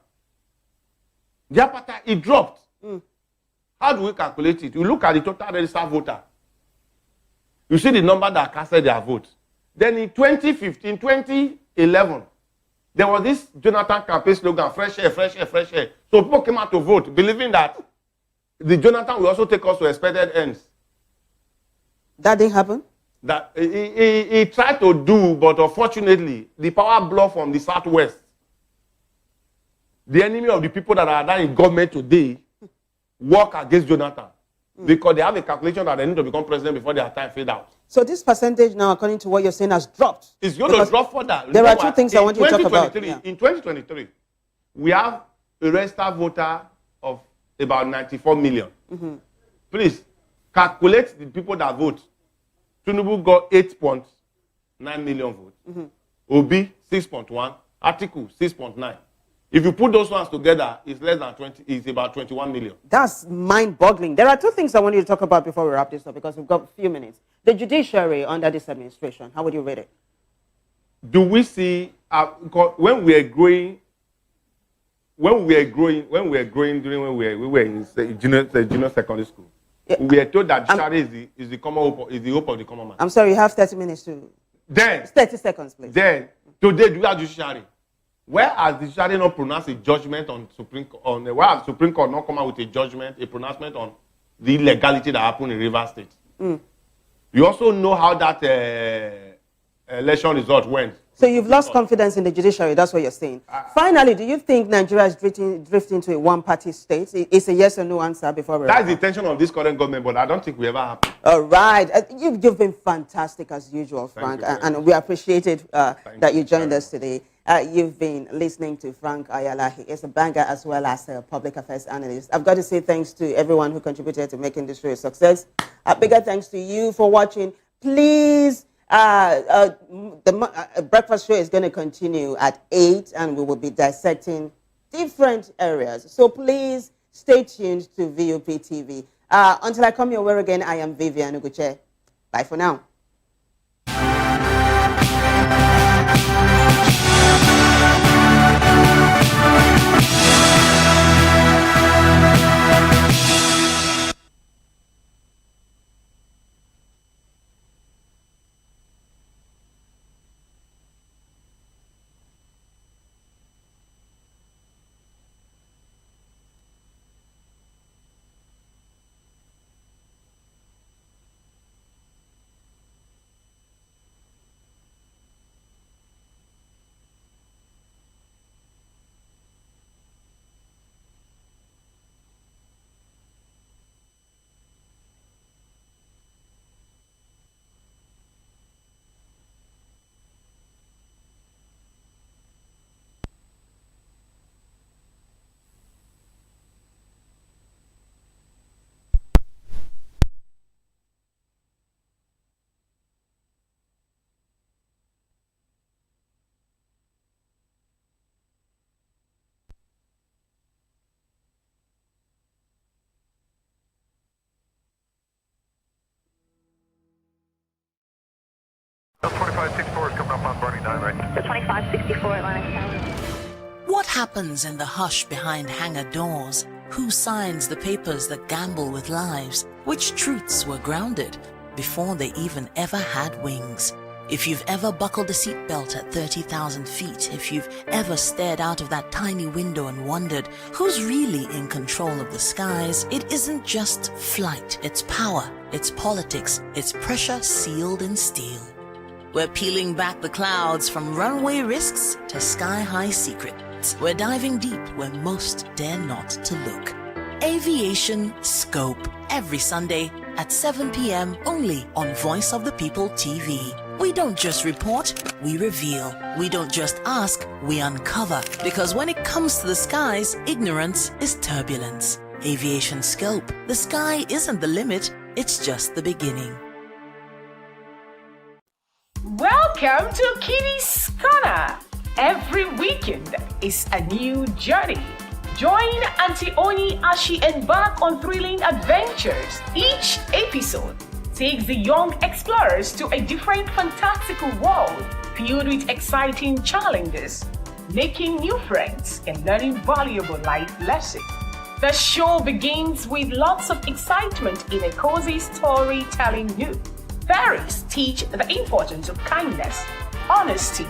their party, it dropped. How do we calculate it? You look at the total registered voter. You see the number that casted their vote. Then in 2015, 2011, there was this Jonathan campaign slogan, fresh air, fresh air, fresh air. So people came out to vote, believing that the Jonathan will also take us to expected ends. That didn't happen? That he tried to do, but unfortunately, the power block from the southwest, the enemy of the people that are there in government today, work against Jonathan. Because they have a calculation that they need to become president before their time fade out. So this percentage now, according to what you're saying, has dropped. It's going to drop further. There are two things I want you to talk about. Yeah. In 2023, we have a registered voter of about 94 million. Please, calculate the people that vote. Tinubu got 8.9 million votes. Obi, 6.1. Article, 6.9. If you put those ones together, it's less than 20, it's about 21 million. That's mind-boggling. There are two things I want you to talk about before we wrap this up, because we've got a few minutes. The judiciary under this administration, how would you rate it? Do we see, when we were growing during when we were in junior secondary school, we were told that judiciary is the hope of the common man. I'm sorry, you have 30 minutes to... Then... 30 seconds, please. Then, today, do we have judiciary? Where has the judiciary not pronounced a judgment on Supreme Court? Where has the Supreme Court not come out with a judgment, a pronouncement on the illegality that happened in Rivers State? You also know how that election result went. So you've lost confidence in the judiciary, that's what you're saying. Finally, do you think Nigeria is drifting to a one-party state? It's a yes or no answer before we wrap. That's the intention of this current government, but I don't think we ever happen. All right. You've been fantastic as usual, Frank, and we appreciated that you joined us today. You've been listening to Frank Ayala. He is a banker as well as a public affairs analyst. I've got to say thanks to everyone who contributed to making this show a success. Bigger thanks to you for watching. Please, the breakfast show is going to continue at 8, and we will be dissecting different areas. So please stay tuned to VOP TV. Until I come your way again, I am Vivian Uguche. Bye for now. 2564 is coming up on Bunny 9 right. The 2564 Atlantic Tower. What happens in the hush behind hangar doors? Who signs the papers that gamble with lives? Which truths were grounded before they even ever had wings? If you've ever buckled a seatbelt at 30,000 feet, if you've ever stared out of that tiny window and wondered who's really in control of the skies, it isn't just flight, it's power, it's politics, it's pressure sealed in steel. We're peeling back the clouds from runway risks to sky-high secrets. We're diving deep where most dare not to look. Aviation Scope, every Sunday at 7 p.m. only on Voice of the People TV. We don't just report, we reveal. We don't just ask, we uncover. Because when it comes to the skies, ignorance is turbulence. Aviation Scope. The sky isn't the limit, it's just the beginning. Welcome to Kitty's Corner. Every weekend is a new journey. Join Auntie Oni as she embarks on thrilling adventures. Each episode takes the young explorers to a different fantastical world filled with exciting challenges, making new friends and learning valuable life lessons. The show begins with lots of excitement in a cozy storytelling mood. Fairies teach the importance of kindness, honesty,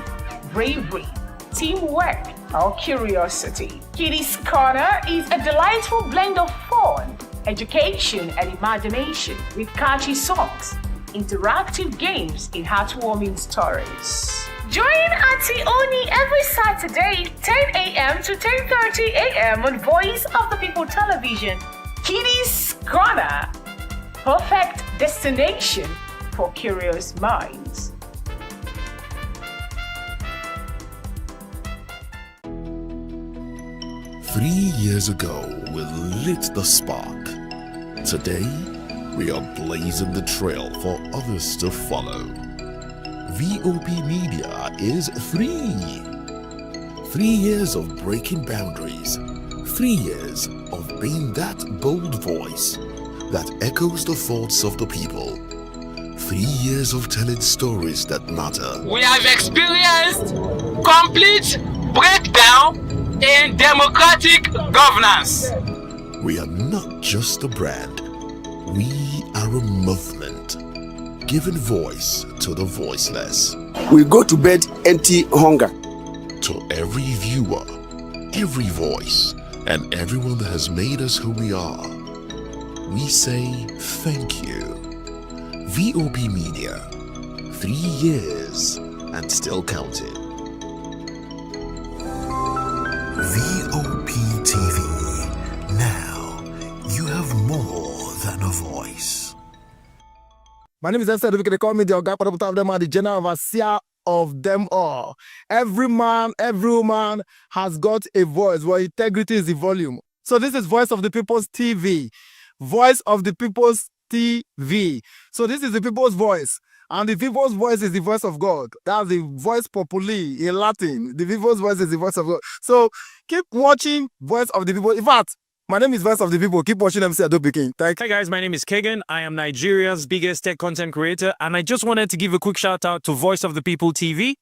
bravery, teamwork, or curiosity. Kitty's Corner is a delightful blend of fun, education, and imagination with catchy songs, interactive games, and heartwarming stories. Join Auntie Oni every Saturday, 10 a.m. to 10:30 a.m. on Voice of the People Television. Kitty's Corner, perfect destination for curious minds. Three years ago, we lit the spark. Today, we are blazing the trail for others to follow. VOP Media is 3 years of breaking boundaries. 3 years of being that bold voice that echoes the thoughts of the people. 3 years of telling stories that matter. We have experienced complete breakdown in democratic governance. We are not just a brand, we are a movement, giving voice to the voiceless. We go to bed empty hunger. To every viewer, every voice, and everyone that has made us who we are, we say thank you. VOP Media, 3 years and still counting. VOP TV. Now, you have more than a voice. My name is Edu. They call me the Oga of them are the general overseer of them all. Every man, every woman has got a voice where integrity is the volume. So this is Voice of the People's TV. Voice of the People's TV. So this is the people's voice. And the people's voice is the voice of God. That's the voice populi in Latin. The people's voice is the voice of God. So keep watching Voice of the People. In fact, my name is Voice of the People. Keep watching MC Ado Pikin. Hi guys, my name is Kagan. I am Nigeria's biggest tech content creator. And I just wanted to give a quick shout out to Voice of the People TV.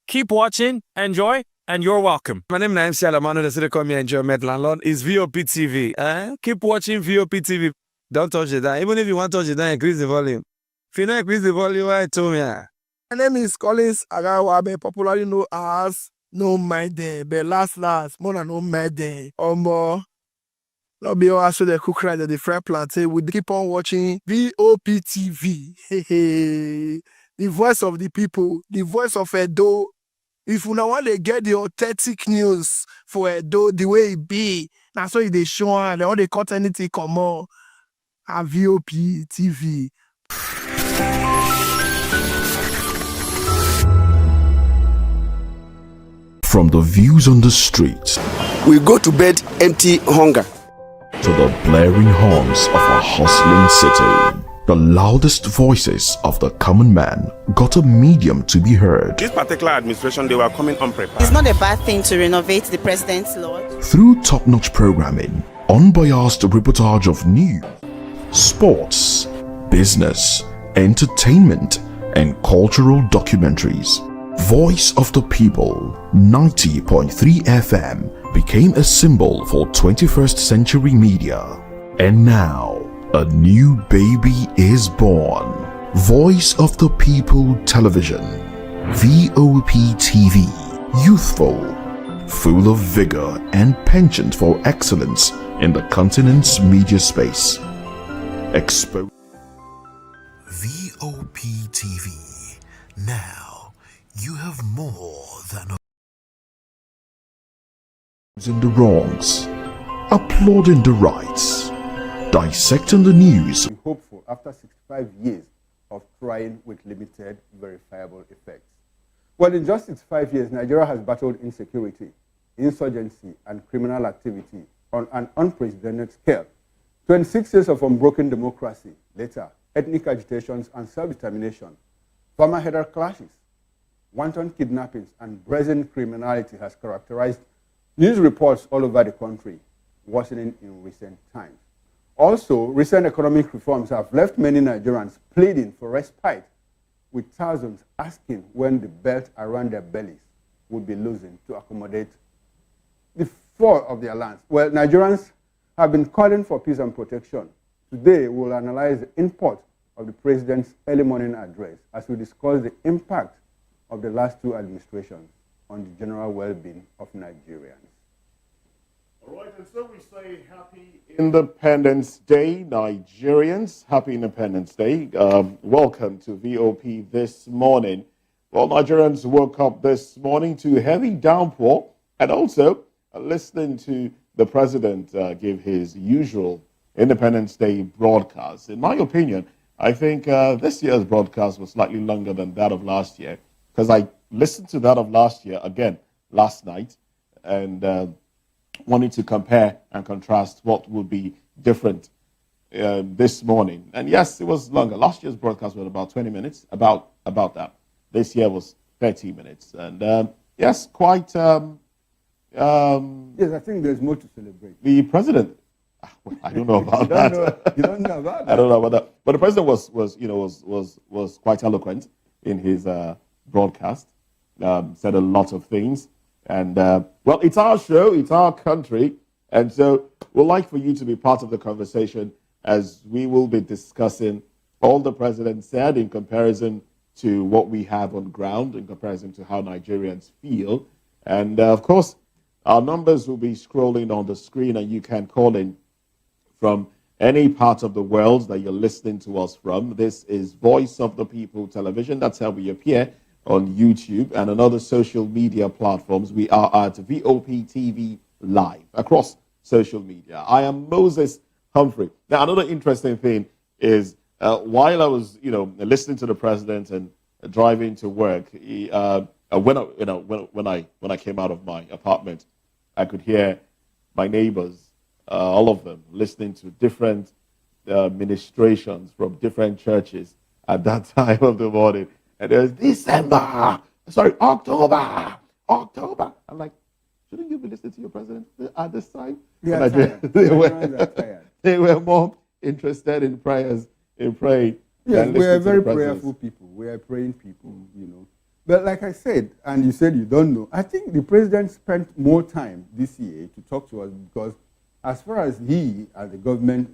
Keep watching, enjoy, and you're welcome. My name is MC Alamano. They call me Enjoyment Landlord. It's VOP TV. Keep watching VOP TV. Don't touch it down. Even if you want to touch it down, increase the volume. If you don't increase the volume, I told me. My name is Collins Agawabe, popularly known as No Maiden, but last, more than No Maiden. Or more. Not be also the cook right at the fry plantain. We keep on watching VOP TV. The voice of the people, the voice of Edo. If you want to get the authentic news for Edo, the way it be, that's why they show and all the content anything come on. At VOP TV. From the views on the streets, we go to bed empty hunger, to the blaring horns of a hustling city, the loudest voices of the common man got a medium to be heard. This particular administration, they were coming unprepared. It's not a bad thing to renovate the president's lodge. Through top-notch programming, unbiased reportage of news, sports, business, entertainment, and cultural documentaries. Voice of the People 90.3 FM became a symbol for 21st century media. And now, a new baby is born. Voice of the People Television, VOP TV, youthful, full of vigor and penchant for excellence in the continent's media space. VOP TV. Now, you have more than in the wrongs, applauding the rights, dissecting the news. Be hopeful after 65 years of trying with limited verifiable effects. Well, in just 65 years, Nigeria has battled insecurity, insurgency, and criminal activity on an unprecedented scale. 26 years of unbroken democracy, later, ethnic agitations and self-determination, farmer-header clashes, wanton kidnappings, and brazen criminality has characterized news reports all over the country, worsening in recent times. Also, recent economic reforms have left many Nigerians pleading for respite, with thousands asking when the belt around their bellies would be loosened to accommodate the fall of their lands. Well, Nigerians have been calling for peace and protection. Today, we'll analyze the import of the president's early morning address as we discuss the impact of the last two administrations on the general well-being of Nigerians. All right, and so we say happy Independence Day, Nigerians. Happy Independence Day. Welcome to VOP this morning. Well, Nigerians woke up this morning to heavy downpour and also listening to the president give his usual Independence Day broadcast. In my opinion, I think this year's broadcast was slightly longer than that of last year, because I listened to that of last year again last night and wanted to compare and contrast what would be different this morning. And yes, it was longer. Last year's broadcast was about 20 minutes, about that. This year was 30 minutes. And yes, quite... yes, I think there's more to celebrate. The president... I don't know about that. You don't know about that. I don't know about that. But the president was quite eloquent in his broadcast. Said a lot of things. And, well, it's our show, it's our country, and so we'd like for you to be part of the conversation as we will be discussing all the president said in comparison to what we have on ground, in comparison to how Nigerians feel. And, of course, our numbers will be scrolling on the screen, and you can call in from any part of the world that you're listening to us from. This is Voice of the People Television. That's how we appear on YouTube and on other social media platforms. We are at VOP TV Live across social media. I am Moses Humphrey. Now, another interesting thing is while I was, listening to the president and driving to work, when I came out of my apartment, I could hear my neighbors, all of them, listening to different ministrations from different churches at that time of the morning. And there's October. I'm like, shouldn't you be listening to your president at this time? Yeah, they were more interested in prayers, in praying. Yes, we are very prayerful people. We are praying people, But like I said, and you said you don't know, I think the president spent more time this year to talk to us because as far as he and the government,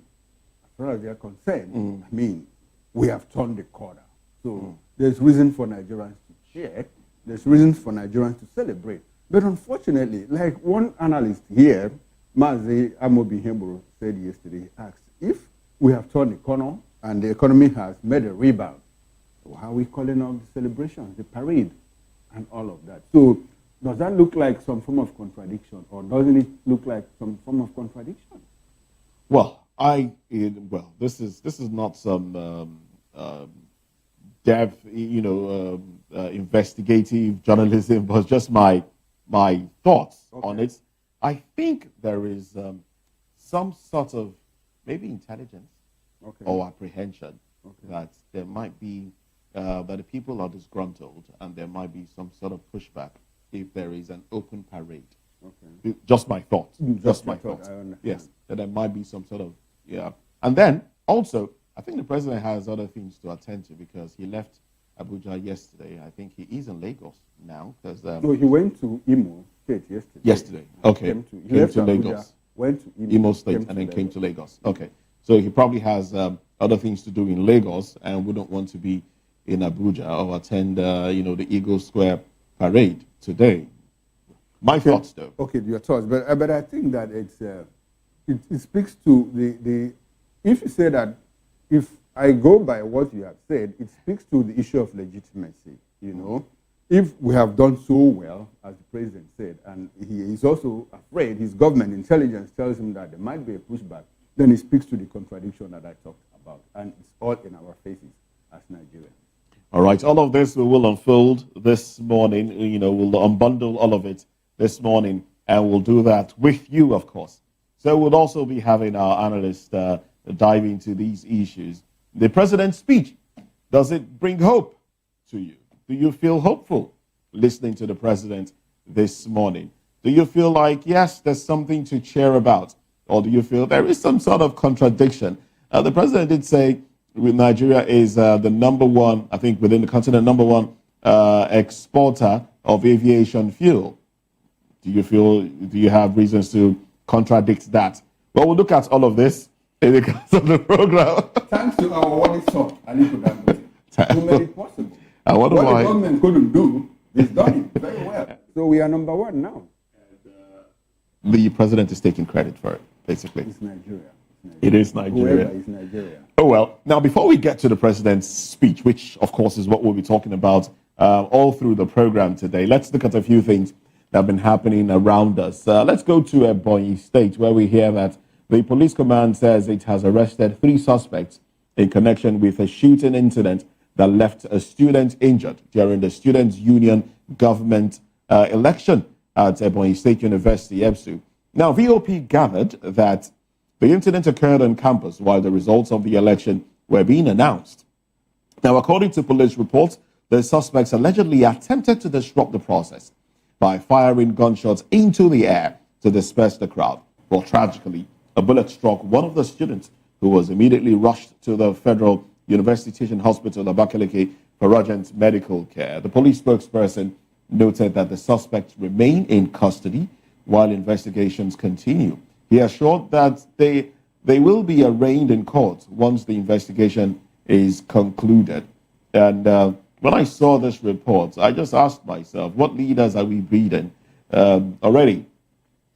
as far as they are concerned, I mean, we have turned the corner. So there's reason for Nigerians to cheer. There's reasons for Nigerians to celebrate. But unfortunately, like one analyst here, Mazi Amobi Hemboro, said yesterday, asked, if we have turned the corner and the economy has made a rebound, how are we calling off the celebrations, the parade, and all of that? So does that look like some form of contradiction, or doesn't it look like some form of contradiction? Well, this is not some depth, investigative journalism, but just my thoughts on it. I think there is some sort of maybe intelligence or apprehension that there might be that the people are disgruntled, and there might be some sort of pushback if there is an open parade. Just my thought. Just my thought. Yes, that there might be some sort of and then also I think the president has other things to attend to because he left Abuja yesterday. I think he is in Lagos now. No, he went to Imo State yesterday. Yesterday, okay. He left to Abuja, Lagos. went to Imo State and then came to Lagos. Okay. So he probably has other things to do in Lagos and wouldn't want to be in Abuja or attend, the Eagle Square parade today. My thoughts, though. Okay, your thoughts. But I think that it speaks to the if you say that, if I go by what you have said, it speaks to the issue of legitimacy, If we have done so well, as the president said, and he is also afraid, his government intelligence tells him that there might be a pushback, then it speaks to the contradiction that I talked about. And it's all in our faces as Nigerians. All right, all of this we will unfold this morning. We'll unbundle all of it this morning, and we'll do that with you, of course. So we'll also be having our analysts dive into these issues. The president's speech, does it bring hope to you? Do you feel hopeful listening to the president this morning? Do you feel like, yes, there's something to cheer about? Or do you feel there is some sort of contradiction? The president did say Nigeria is the number one, I think within the continent, number one exporter of aviation fuel. Do you have reasons to contradict that? Well, we'll look at all of this in the course of the program. Thanks to our one stop, Aliko Dangote, who made it possible. What the government couldn't do, he's done it very well. So we are number one now. The president is taking credit for it, basically. It's Nigeria. It is Nigeria. Whoever is Nigeria. Oh, well. Now, before we get to the president's speech, which, of course, is what we'll be talking about all through the program today, let's look at a few things that have been happening around us. Let's go to Ebonyi State, where we hear that the police command says it has arrested 3 suspects in connection with a shooting incident that left a student injured during the Students' Union government election at Ebonyi State University, EBSU. Now, VOP gathered that the incident occurred on campus while the results of the election were being announced. Now, according to police reports, the suspects allegedly attempted to disrupt the process by firing gunshots into the air to disperse the crowd. But tragically, a bullet struck one of the students, who was immediately rushed to the Federal University Teaching Hospital, Abakaliki, for urgent medical care. The police spokesperson noted that the suspects remain in custody while investigations continue. He assured that they will be arraigned in court once the investigation is concluded. And when I saw this report, I just asked myself, what leaders are we breeding already?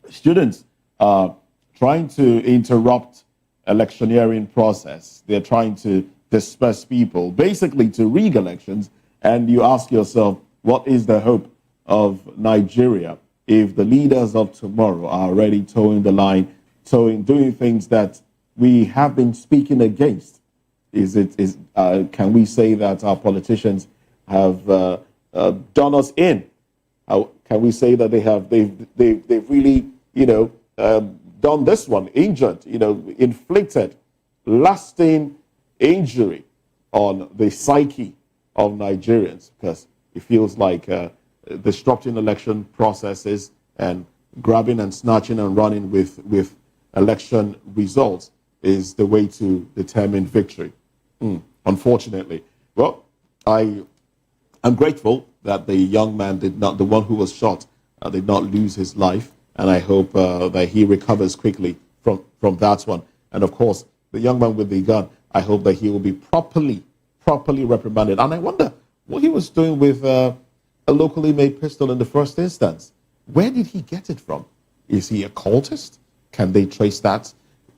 Students are trying to interrupt electioneering process. They're trying to disperse people, basically to rig elections. And you ask yourself, what is the hope of Nigeria if the leaders of tomorrow are already towing the line, doing things that we have been speaking against? Can we say that our politicians have done us in? Can we say that they've really done this one, injured, inflicted lasting injury on the psyche of Nigerians? Because it feels like disrupting election processes and grabbing and snatching and running with election results is the way to determine victory. Unfortunately. Well, I'm grateful that the young man the one who was shot, did not lose his life. And I hope that he recovers quickly from that one. And of course, the young man with the gun, I hope that he will be properly reprimanded. And I wonder what he was doing with a locally made pistol in the first instance. Where did he get it from? Is he a cultist? Can they trace that?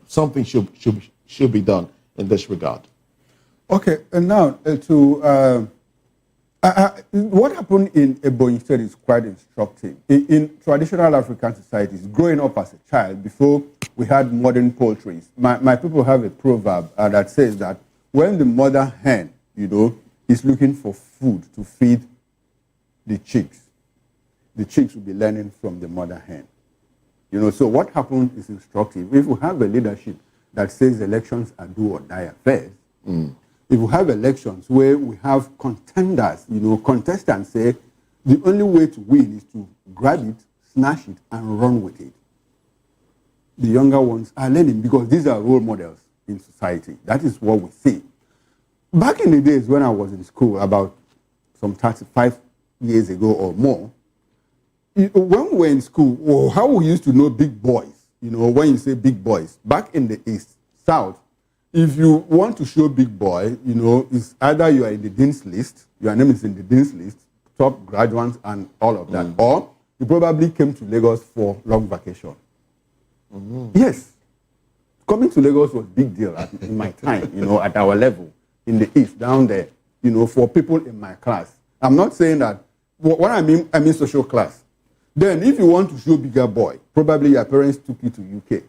Something should be done in this regard. Okay, and now what happened in Ebonyi State is quite instructive. In traditional African societies, growing up as a child, before we had modern poultries, my people have a proverb that says that when the mother hen, is looking for food to feed the chicks will be learning from the mother hen. So what happened is instructive. If we have a leadership that says elections are do or die affairs, if we have elections where we have contenders, contestants say the only way to win is to grab it, snatch it, and run with it. The younger ones are learning because these are role models in society. That is what we see. Back in the days when I was in school, about some 35 years ago or more, when we were in school, how we used to know big boys, when you say big boys, back in the East, South, if you want to show big boy, it's either you are in the dean's list, your name is in the dean's list, top graduates and all of that, or you probably came to Lagos for long vacation. Yes. Coming to Lagos was a big deal in my time, at our level, in the East, down there, for people in my class. I'm not saying that, what I mean social class. Then if you want to show bigger boy, probably your parents took you to UK.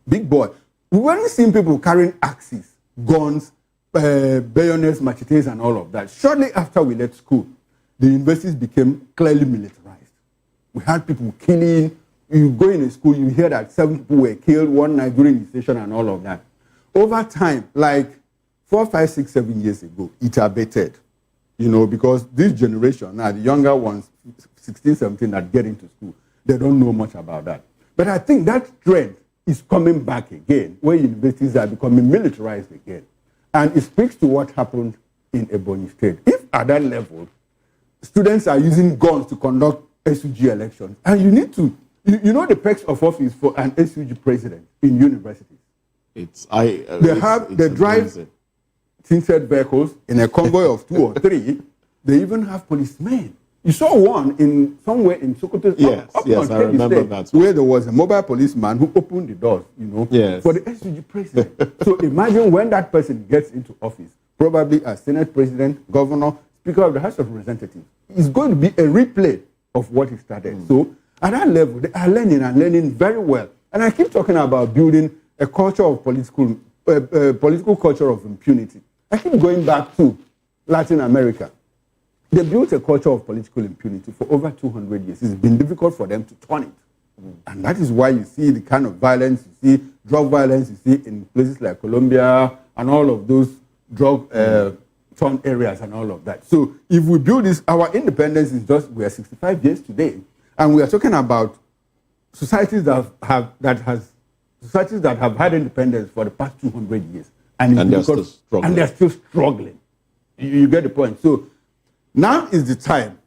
Big boy. We weren't seeing people carrying axes, guns, bayonets, machetes, and all of that. Shortly after we left school, the universities became clearly militarized. We had people killing. You go in a school, you hear that 7 people were killed, 1 Nigerian initiation, and all of that. Over time, like 4, 5, 6, 7 years ago, it abated. Because this generation, now the younger ones, 16, 17, that get into school, they don't know much about that. But I think that trend is coming back again, where universities are becoming militarized again. And it speaks to what happened in Ebonyi State. If at that level, students are using guns to conduct SUG elections, and you need to, the perks of office for an SUG president in universities. They drive tinted vehicles in a convoy of 2 or 3. They even have policemen. You saw one somewhere in Sokoto. Yes, I remember that. Where there was a mobile policeman who opened the doors, for the SUG president. So imagine when that person gets into office, probably as Senate president, governor, Speaker of the House of Representatives. It's going to be a replay of what he started. So at that level, they are learning very well. And I keep talking about building a culture of political culture of impunity. I keep going back to Latin America. They built a culture of political impunity for over 200 years. It's been difficult for them to turn it. And that is why you see the kind of violence, you see drug violence, you see in places like Colombia and all of those drug-torn areas and all of that. So if we build this, our independence is we are 65 years today. And we are talking about societies that have had independence for the past 200 years. And they're still struggling. You get the point. So now is the time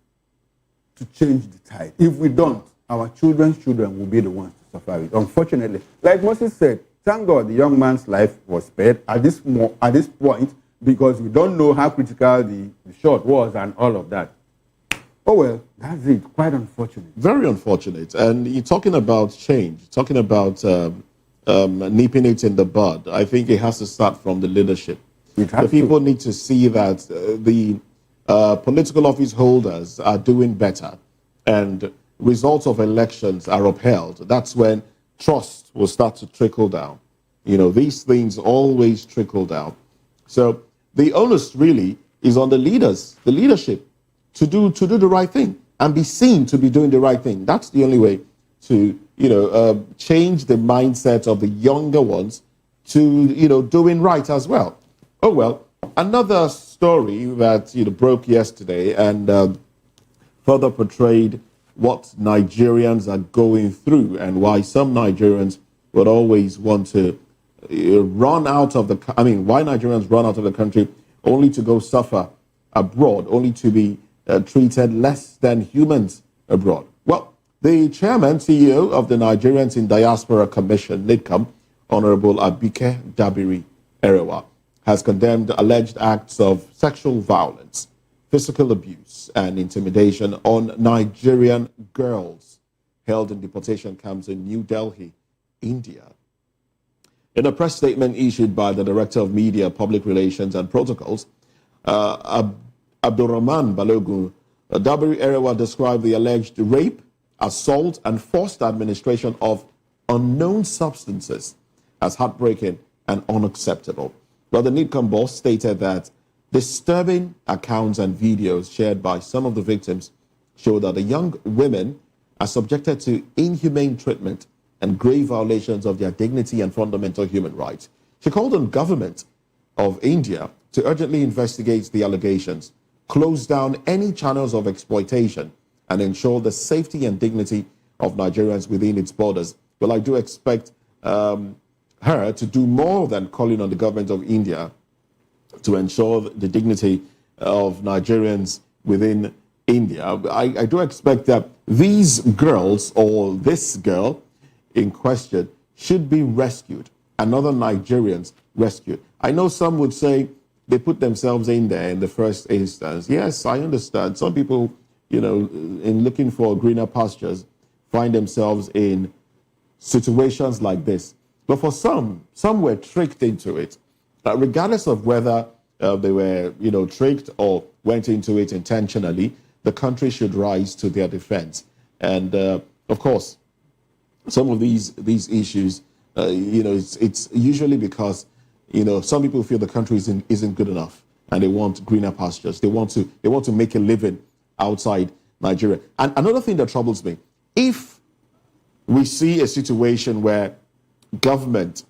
to change the tide. If we don't, our children's children will be the ones to suffer it. Unfortunately, like Moses said, thank God the young man's life was spared at this point, because we don't know how critical the shot was and all of that. Oh well, that's it. Quite unfortunate. Very unfortunate. And you're talking about change, talking about nipping it in the bud. I think it has to start from the leadership. The people need to see that the political office holders are doing better and results of elections are upheld. That's when trust will start to trickle down. These things always trickle down. So the onus really is on the leaders, the leadership, to do the right thing and be seen to be doing the right thing. That's the only way to, change the mindset of the younger ones to, doing right as well. Oh, well, another story that, broke yesterday and further portrayed what Nigerians are going through and why some Nigerians would always want to run out of why Nigerians run out of the country only to go suffer abroad, only to be treated less than humans abroad. Well, the chairman, CEO of the Nigerians in Diaspora Commission, NIDCOM, Honorable Abike Dabiri Erewa, has condemned alleged acts of sexual violence, physical abuse, and intimidation on Nigerian girls held in deportation camps in New Delhi, India. In a press statement issued by the Director of Media, Public Relations and Protocols, Abdurrahman Balogun, Dabiri Erewa described the alleged rape, assault, and forced administration of unknown substances as heartbreaking and unacceptable. But the NIDCOM boss stated that disturbing accounts and videos shared by some of the victims show that the young women are subjected to inhumane treatment and grave violations of their dignity and fundamental human rights. She called on government of India to urgently investigate the allegations, close down any channels of exploitation, and ensure the safety and dignity of Nigerians within its borders. Well, I do expect her to do more than calling on the government of India to ensure the dignity of Nigerians within India. I do expect that these girls, or this girl in question, should be rescued, and other Nigerians rescued. I know some would say they put themselves in there in the first instance. Yes, I understand. Some people, you know, in looking for greener pastures, find themselves in situations like this. But for some were tricked into it. Regardless of whether they were, you know, tricked or went into it intentionally, the country should rise to their defense. And of course, some of these issues, you know, it's usually because, you know, some people feel the country isn't good enough and they want greener pastures. They want to make a living outside Nigeria. And another thing that troubles me, if we see a situation where government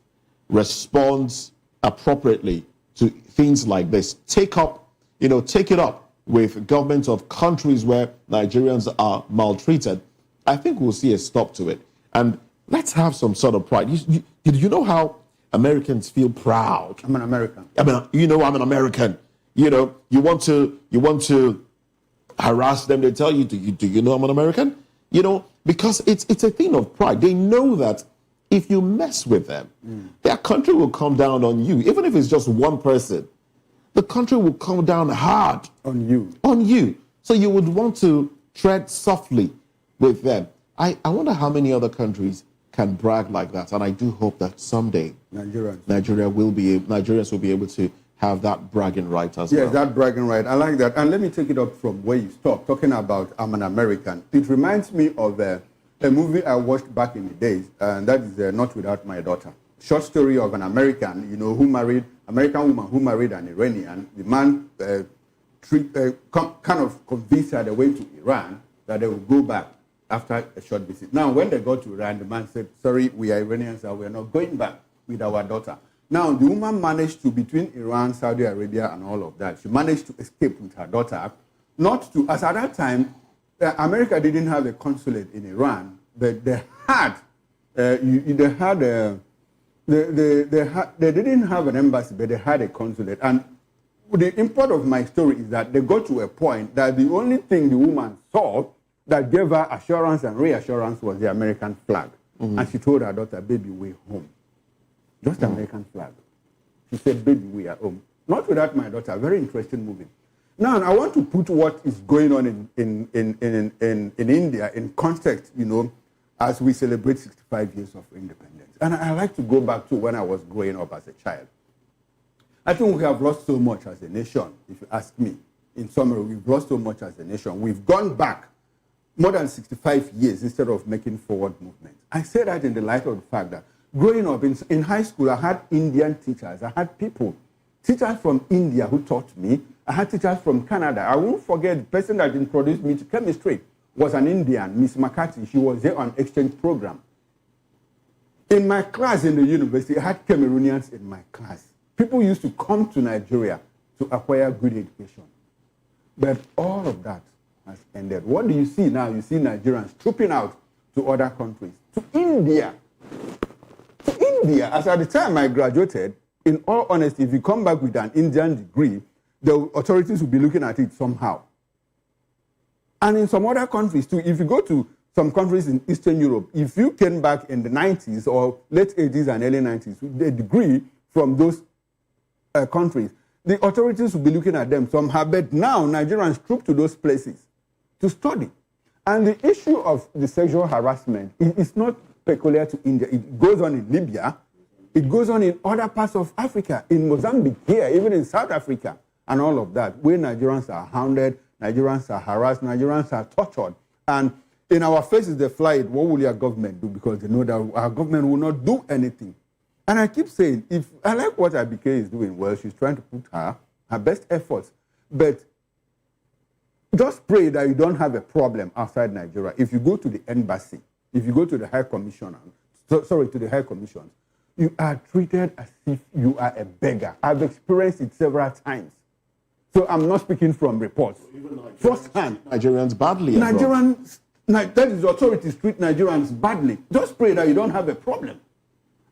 responds appropriately to things like this, take it up with governments of countries where Nigerians are maltreated, I think we'll see a stop to it. And let's have some sort of pride. You know how Americans feel proud? I'm an American. I'm an American. You know, you want to harass them. They tell you, do you know I'm an American? You know, because it's a thing of pride. They know that if you mess with them, their country will come down on you. Even if it's just one person, the country will come down hard on you. So you would want to tread softly with them. I wonder how many other countries can brag like that. And I do hope that someday Nigerians will be able to have that bragging right as well. Yes, that bragging right. I like that. And let me take it up from where you stopped, talking about I'm an American. It reminds me of a movie I watched back in the days, and that is Not Without My Daughter. Short story of an American, American woman who married an Iranian. The man kind of convinced her they went to Iran that they would go back after a short visit. Now, when they got to Iran, the man said, sorry, we are Iranians and we are not going back with our daughter. Now, the woman managed to, between Iran, Saudi Arabia, and all of that, she managed to escape with her daughter. As at that time, America didn't have a consulate in Iran, but they didn't have an embassy, but they had a consulate. And the import of my story is that they got to a point that the only thing the woman saw that gave her assurance and reassurance was the American flag. And she told her daughter, baby, we're home. Just American flag. She said, baby, we are home. Not Without My Daughter, very interesting movie. Now, I want to put what is going on in India in context, as we celebrate 65 years of independence. And I like to go back to when I was growing up as a child. I think we have lost so much as a nation, if you ask me. In summary, we've lost so much as a nation. We've gone back more than 65 years instead of making forward movement. I say that in the light of the fact that growing up in high school, I had Indian teachers. I had teachers from India who taught me. I had teachers from Canada. I won't forget the person that introduced me to chemistry was an Indian, Miss McCarthy. She was there on exchange program. In my class in the university, I had Cameroonians in my class. People used to come to Nigeria to acquire good education. But all of that has ended. What do you see now? You see Nigerians trooping out to other countries, to India. To India. As at the time I graduated, in all honesty, if you come back with an Indian degree, the authorities will be looking at it somehow. And in some other countries too, if you go to some countries in Eastern Europe, if you came back in the 90s or late 80s and early 90s with a degree from those countries, the authorities will be looking at them somehow. But now Nigerians troop to those places to study. And the issue of the sexual harassment is not peculiar to India. It goes on in Libya. It goes on in other parts of Africa, in Mozambique here, even in South Africa, and all of that, where Nigerians are hounded, Nigerians are harassed, Nigerians are tortured. And in our faces, they fly it. What will your government do? Because they know that our government will not do anything. And I keep saying, if I like what Abike is doing, well, she's trying to put her best efforts. But just pray that you don't have a problem outside Nigeria. If you go to the embassy, if you go to the High Commission, to the High Commission, you are treated as if you are a beggar. I've experienced it several times. So I'm not speaking from reports. Firsthand. Nigerians badly. That is, the authorities treat Nigerians badly. Just pray that you don't have a problem.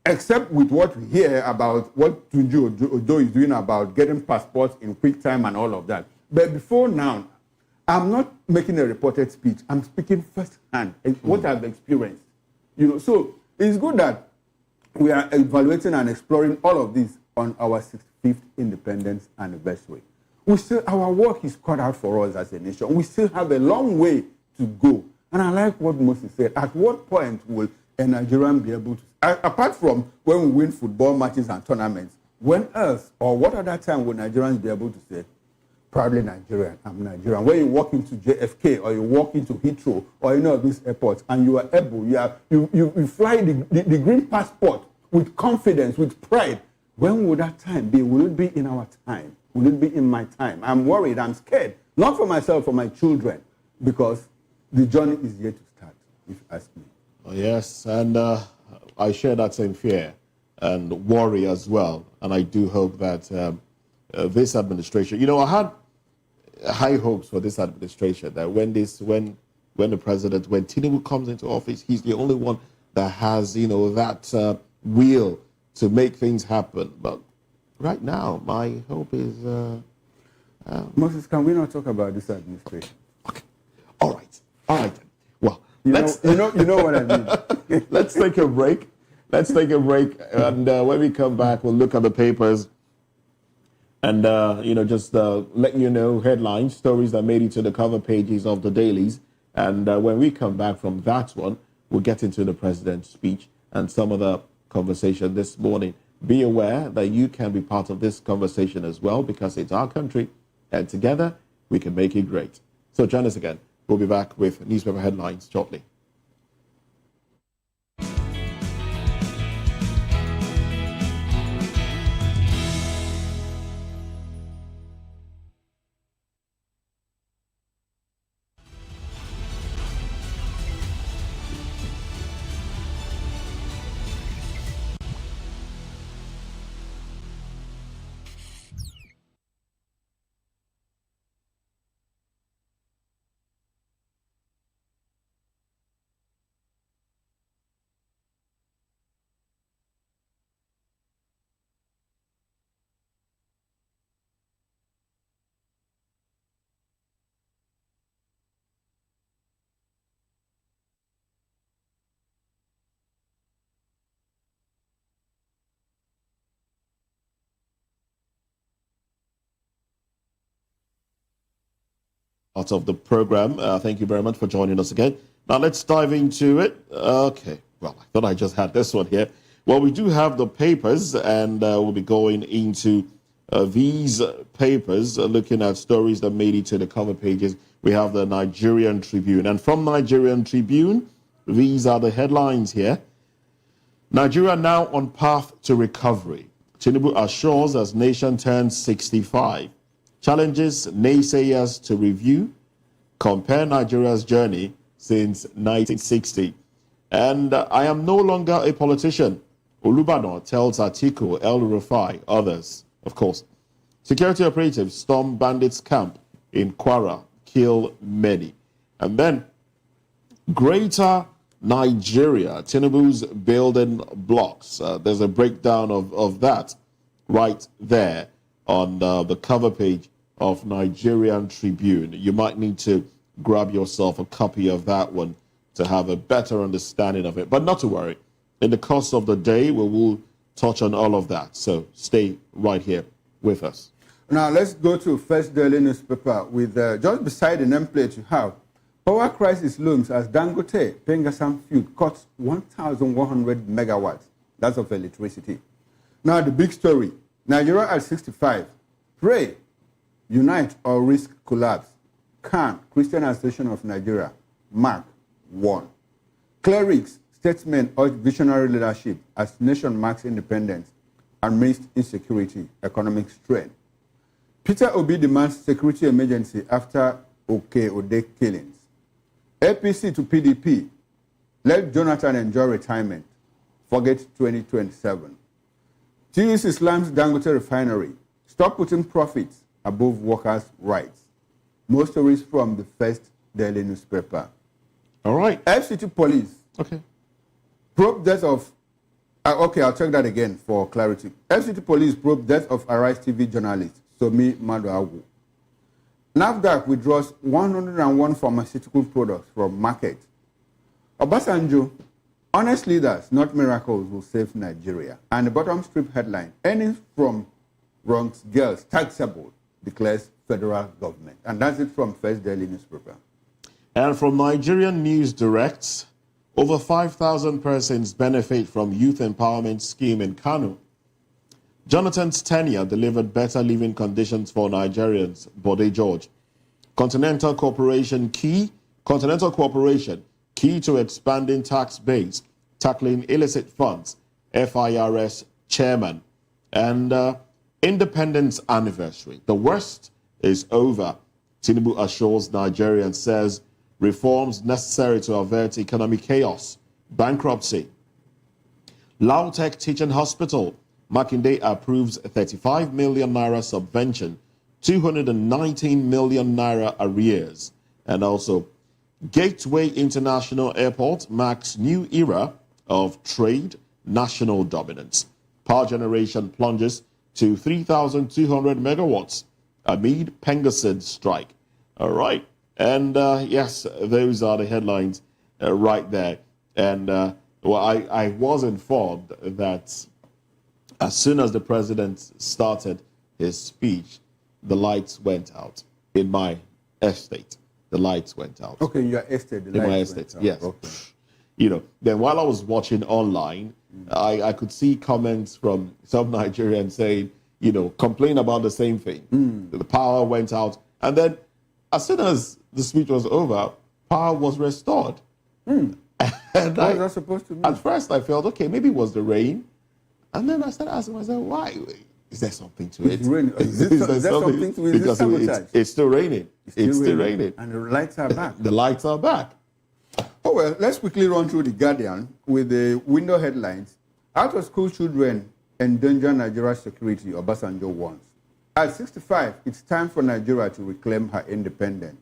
Except with what we hear about what Tunji Ojo is doing about getting passports in quick time and all of that. But before now, I'm not making a reported speech. I'm speaking firsthand, what I've experienced. You know, so it's good that we are evaluating and exploring all of this on our 65th independence anniversary. Our work is cut out for us as a nation. We still have a long way to go. And I like what Moses said. At what point will a Nigerian be able to, apart from when we win football matches and tournaments, when else or what other time will Nigerians be able to say, proudly Nigerian, I'm Nigerian? When you walk into JFK or you walk into Heathrow or any of these airports and you are able, you fly the green passport with confidence, with pride. When will that time be? Will it be in our time? Will it be in my time? I'm worried, I'm scared. Not for myself, for my children, because the journey is yet to start, if you ask me. Oh, yes, and I share that same fear and worry as well. And I do hope that this administration, you know, I had high hopes for this administration that when Tinubu comes into office, he's the only one that has, you know, that will to make things happen. But right now, my hope is... Moses, can we not talk about this administration? Okay. All right. Well, you know what I mean. Let's take a break. And when we come back, we'll look at the papers and, just let you know headlines, stories that made it to the cover pages of the dailies. And when we come back from that one, we'll get into the president's speech and some of the conversation this morning. Be aware that you can be part of this conversation as well, because it's our country, and together we can make it great. So join us again. We'll be back with newspaper headlines shortly. Part of the program. Thank you very much for joining us again. Now let's dive into it. Okay, well, I thought I just had this one here. Well, we do have the papers, and we'll be going into these papers, looking at stories that made it to the cover pages. We have the Nigerian Tribune, and from Nigerian Tribune, these are the headlines here. Nigeria now on path to recovery. Tinubu assures as nation turns 65. Challenges naysayers to review, compare Nigeria's journey since 1960. And I am no longer a politician. Olubadan tells Atiku, El Rufai, others, of course. Security operatives storm bandits' camp in Kwara, kill many. And then, Greater Nigeria, Tinubu's building blocks. There's a breakdown of that right there on the cover page of Nigerian Tribune. You might need to grab yourself a copy of that one to have a better understanding of it. But not to worry. In the course of the day, we will touch on all of that. So stay right here with us. Now let's go to First Daily newspaper with just beside the nameplate you have. Power crisis looms as Dangote Pengasam field cuts 1,100 megawatts. That's of electricity. Now the big story. Nigeria at 65. Pray, unite or risk collapse. Can, Christian Association of Nigeria. Mark 1. Clerics, statesmen urge visionary leadership as nation marks independence amidst insecurity, economic strain. Peter Obi demands security emergency after Ode killings. APC to PDP. Let Jonathan enjoy retirement. Forget 2027. TUC slams Dangote refinery. Stop putting profits above workers' rights. Most stories from the First Daily newspaper. All right. FCT police. Okay. Probe death of... okay, I'll check that again for clarity. FCT police probe death of Arise TV journalist Somi Maduagu. NAFDAC withdraws 101 pharmaceutical products from market. Obasanjo, honest leaders, not miracles, will save Nigeria. And the bottom strip headline, earnings from Bronx girls taxable, declares federal government. And that's it from First Daily newspaper. And from Nigerian News Direct, over 5,000 persons benefit from youth empowerment scheme in Kano. Jonathan's tenure delivered better living conditions for Nigerians, Bode George. Continental Cooperation, key to expanding tax base, tackling illicit funds, FIRS chairman. And Independence anniversary. The worst is over. Tinubu assures Nigerians, says reforms necessary to avert economic chaos, bankruptcy. Lautech Teaching Hospital, Makinde approves 35 million naira subvention, 219 million naira arrears. And also, Gateway International Airport marks new era of trade, national dominance. Power generation plunges to 3,200 megawatts amid Pengasud strike. All right. And yes, those are the headlines right there. And well, I was informed that as soon as the president started his speech, the lights went out in my estate. The lights went out. Okay, in your estate, the in my lights estate, went out. yes. Okay. You know, then while I was watching online, I could see comments from some Nigerians saying, you know, complain about the same thing. The power went out. And then as soon as the speech was over, power was restored. And What was that supposed to mean? at first I felt, okay, maybe it was the rain. And then I started asking myself, why? Is there something to it? It's raining. Is there something to it? Is it Because sabotage? it's still raining. It's still raining. And the lights are back. The lights are back. Oh, well, let's quickly run through The Guardian with the window headlines. Out of school children endanger Nigeria's security, Obasanjo warns. At 65, it's time for Nigeria to reclaim her independence.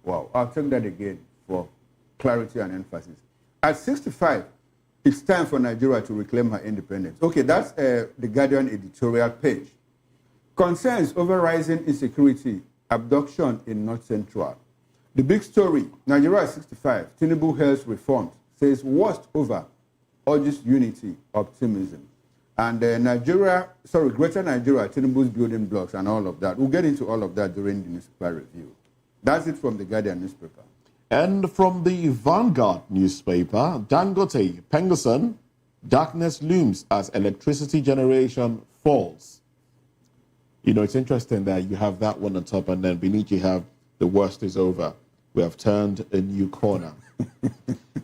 Wow, I'll take that again for clarity and emphasis. At 65, it's time for Nigeria to reclaim her independence. Okay, that's The Guardian editorial page. Concerns over rising insecurity, abduction in North Central. The big story, Nigeria at 65, Tinubu hails reforms, says worst over, urges unity, optimism. And Greater Nigeria, Tinubu's building blocks and all of that. We'll get into all of that during the newspaper review. That's it from The Guardian newspaper. And from the Vanguard newspaper, Dangote, Pengasud, darkness looms as electricity generation falls. You know, it's interesting that you have that one on top and then beneath you have the worst is over. We have turned a new corner.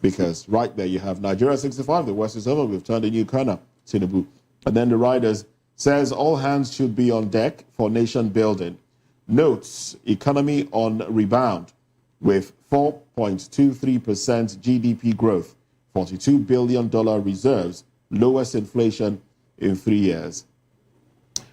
Because right there you have Nigeria 65, the worst is over. We've turned a new corner, Tinubu. And then the riders says all hands should be on deck for nation building. Notes economy on rebound with 4.23% GDP growth, $42 billion reserves, lowest inflation in 3 years.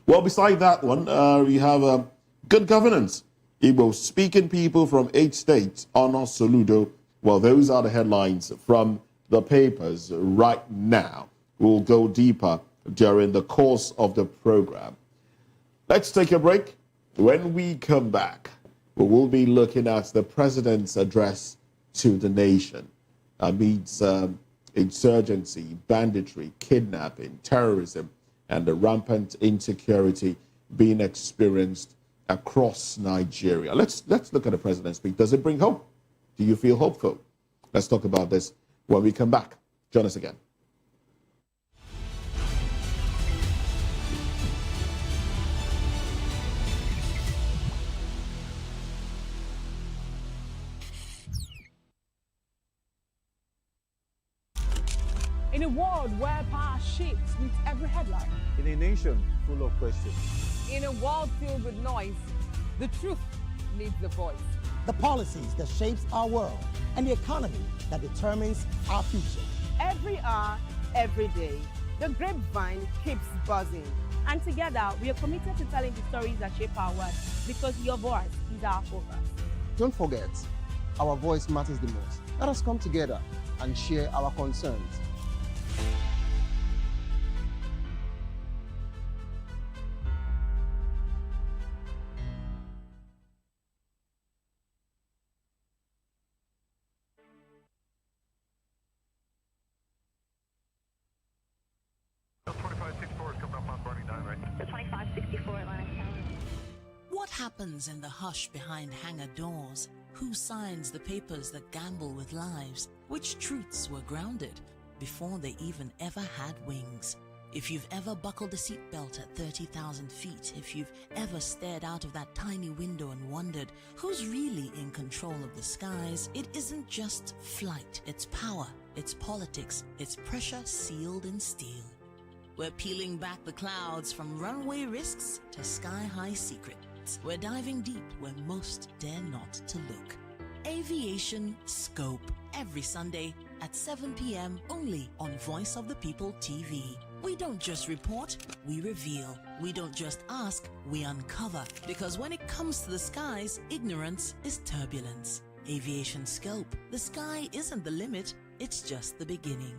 Well, beside that one, we have good governance. Igbo-speaking people from 8 states honor Soludo. Well, those are the headlines from the papers right now. We'll go deeper during the course of the program. Let's take a break. When we come back, we will be looking at the president's address to the nation amidst insurgency, banditry, kidnapping, terrorism, and the rampant insecurity being experienced across Nigeria. Let's look at the president's speech. Does it bring hope? Do you feel hopeful? Let's talk about this when we come back. Join us again. In a world where power shifts with every headline. In a nation full of questions. In a world filled with noise, the truth needs a voice. The policies that shapes our world and the economy that determines our future. Every hour, every day, the grapevine keeps buzzing. And together, we are committed to telling the stories that shape our world because your voice is our focus. Don't forget, our voice matters the most. Let us come together and share our concerns. happens in the hush behind hangar doors? Who signs the papers that gamble with lives? Which truths were grounded before they even ever had wings? If you've ever buckled a seatbelt at 30,000 feet, if you've ever stared out of that tiny window and wondered who's really in control of the skies, it isn't just flight, it's power, it's politics, it's pressure sealed in steel. We're peeling back the clouds from runway risks to sky-high secrets. We're diving deep where most dare not to look. Aviation Scope, every Sunday at 7 p.m. only on Voice of the People TV. We don't just report, we reveal. We don't just ask, we uncover. Because when it comes to the skies, ignorance is turbulence. Aviation Scope, the sky isn't the limit, it's just the beginning.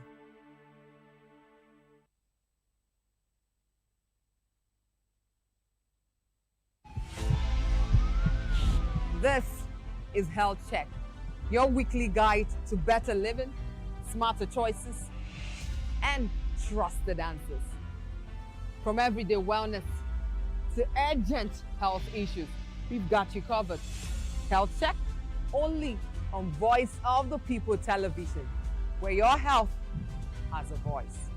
This is Health Check, your weekly guide to better living, smarter choices, and trusted answers. From everyday wellness to urgent health issues, we've got you covered. Health Check, only on Voice of the People television, where your health has a voice.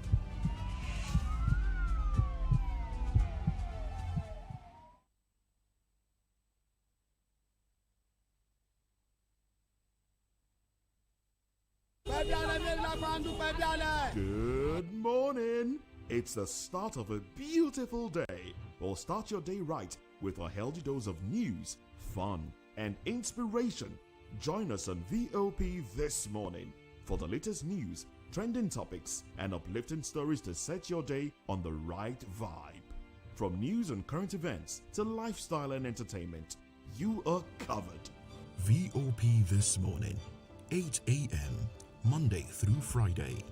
Good morning. It's the start of a beautiful day. We'll start your day right with a healthy dose of news, fun, and inspiration. Join us on VOP this morning for the latest news, trending topics, and uplifting stories to set your day on the right vibe. From news and current events to lifestyle and entertainment, you are covered. VOP this morning, 8 a.m. Monday through Friday.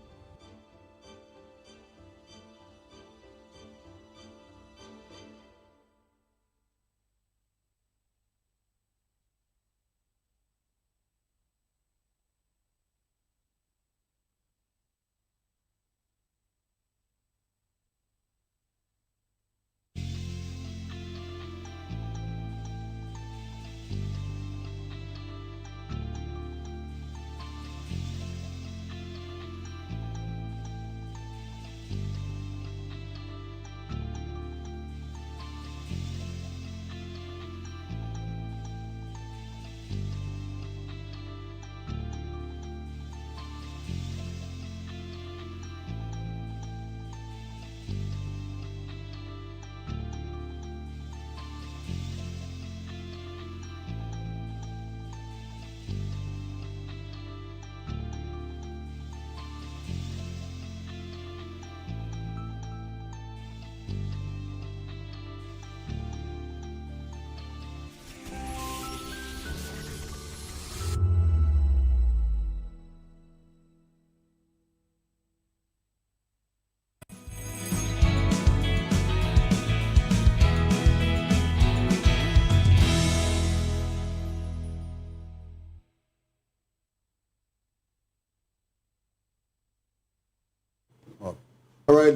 All right,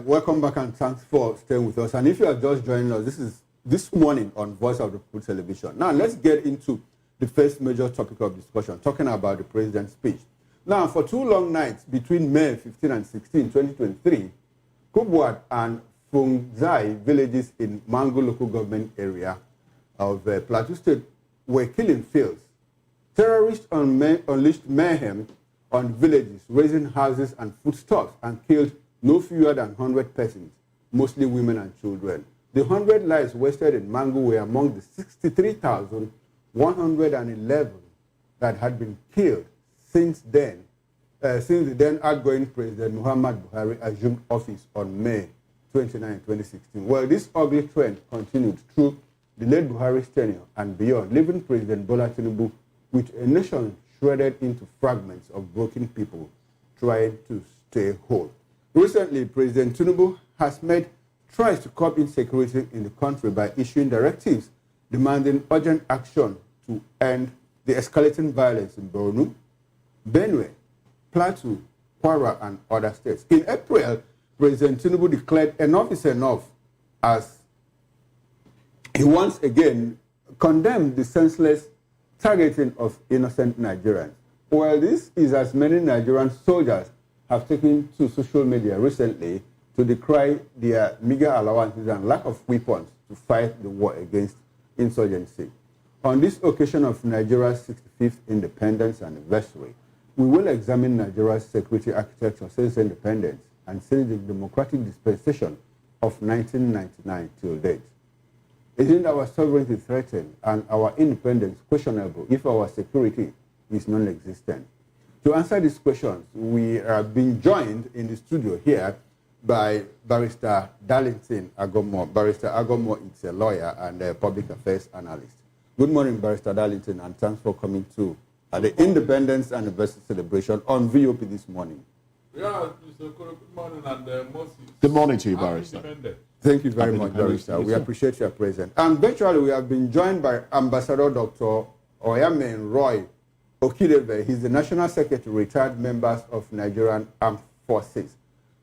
welcome back and thanks for staying with us. And if you are just joining us, this is this morning on Voice of the People television. Now, let's get into the first major topic of discussion, talking about the president's speech. Now, for 2 long nights between May 15 and 16, 2023, Kubwat and Fungzai villages in Mango local government area of Plateau State were killing fields. Terrorists unleashed mayhem on villages, raising houses and foodstuffs, and killed no fewer than 100 persons, mostly women and children. The 100 lives wasted in Mango were among the 63,111 that had been killed since the then outgoing President Muhammad Buhari assumed office on May 29, 2016. Well, this ugly trend continued through the late Buhari's tenure and beyond, leaving President Bola Tinubu with a nation shredded into fragments of broken people trying to stay whole. Recently, President Tinubu has made strides to curb insecurity in the country by issuing directives demanding urgent action to end the escalating violence in Borno, Benue, Plateau, Kwara, and other states. In April, President Tinubu declared enough is enough as he once again condemned the senseless targeting of innocent Nigerians. Well, this is as many Nigerian soldiers have taken to social media recently to decry their meager allowances and lack of weapons to fight the war against insurgency. On this occasion of Nigeria's 65th independence anniversary, we will examine Nigeria's security architecture since independence and since the democratic dispensation of 1999 till date. Isn't our sovereignty threatened and our independence questionable if our security is non-existent? To answer these questions, we are being joined in the studio here by Barrister Darlington Agomo. Barrister Agomo is a lawyer and a public affairs analyst. Good morning, Barrister Darlington, and thanks for coming to the Independence Anniversary celebration on VOP this morning. Yeah, Mr. Okoro, good morning, and Moses. Good morning to you, Barrister. Thank you very much, Barrister. We appreciate your presence. And virtually, we have been joined by Ambassador Dr. Oyamen Roy Okidebe. He's the National Secretary, retired members of Nigerian Armed Forces.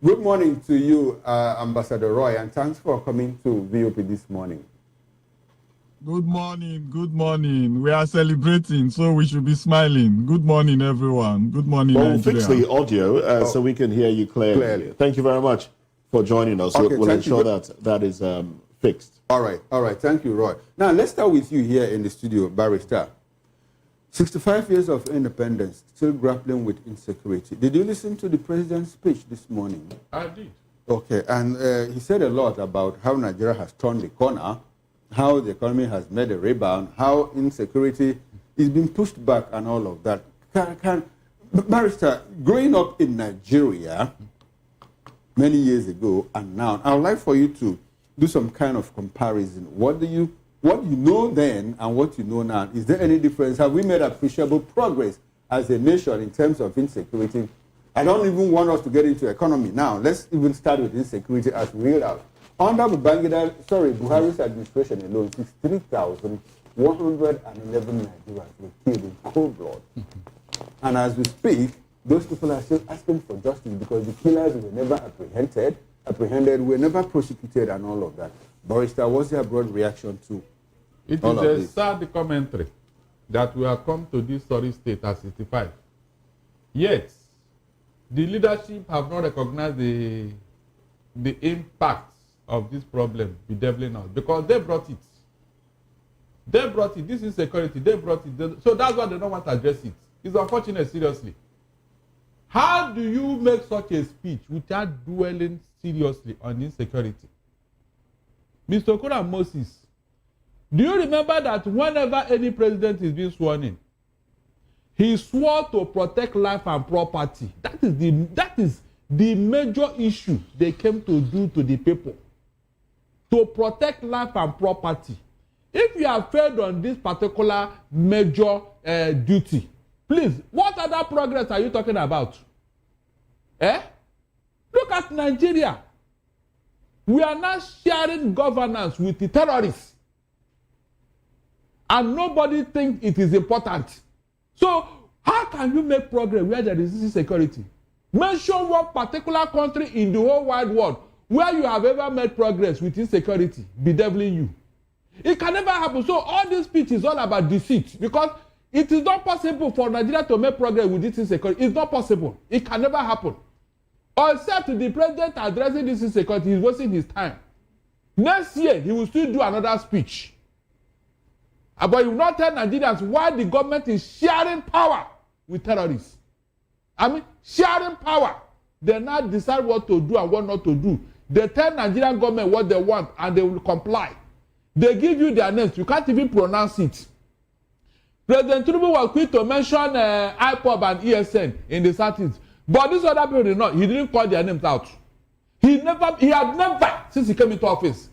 Good morning to you, Ambassador Roy, and thanks for coming to VOP this morning. Good morning, good morning. We are celebrating, so we should be smiling. Good morning, everyone. Good morning, Well, we'll Nigeria. fix the audio so we can hear you clearly. Thank you very much for joining us. Okay, we'll ensure that is fixed. All right. Thank you, Roy. Now, let's start with you here in the studio, Barrister. 65 years of independence, still grappling with insecurity. Did you listen to the president's speech this morning? I did. Okay, and he said a lot about how Nigeria has turned the corner, how the economy has made a rebound, how insecurity is being pushed back and all of that. Barrister, growing up in Nigeria many years ago and now, I would like for you to do some kind of comparison. What you know then and what you know now, is there any difference? Have we made appreciable progress as a nation in terms of insecurity? I don't even want us to get into economy now. Let's even start with insecurity as real out. Under Buhari's administration alone, 63,111 Nigerians were killed in cold blood. And as we speak, those people are still asking for justice because the killers were never apprehended, were never prosecuted, and all of that. Barrister, what's your broad reaction to all of this? It is a sad commentary that we have come to this sorry state at 65. Yet, the leadership have not recognized the impact of this problem bedeviling us because they brought it. They brought it. This insecurity, they brought it. So that's why they don't want to address it. It's unfortunate, seriously. How do you make such a speech without dwelling seriously on insecurity? Mr. Okoro and Moses, do you remember that whenever any president is being sworn in, he swore to protect life and property? That is the major issue they came to do to the people. To protect life and property. If you have failed on this particular major duty, please, what other progress are you talking about? Look at Nigeria. We are now sharing governance with the terrorists. And nobody thinks it is important. So, how can you make progress where there is insecurity? Mention one particular country in the whole wide world where you have ever made progress with insecurity, bedeviling you. It can never happen. So all this speech is all about deceit because it is not possible for Nigeria to make progress with this insecurity. It's not possible. It can never happen. Except the president addressing this insecurity, he's wasting his time. Next year, he will still do another speech. But he will not tell Nigerians why the government is sharing power with terrorists. Sharing power. They now decide what to do and what not to do. They tell Nigerian government what they want and they will comply. They give you their names. You can't even pronounce it. President Tinubu was quick to mention IPOB and ESN in the Southeast. But this other people did not. He didn't call their names out. He had never, since he came into office,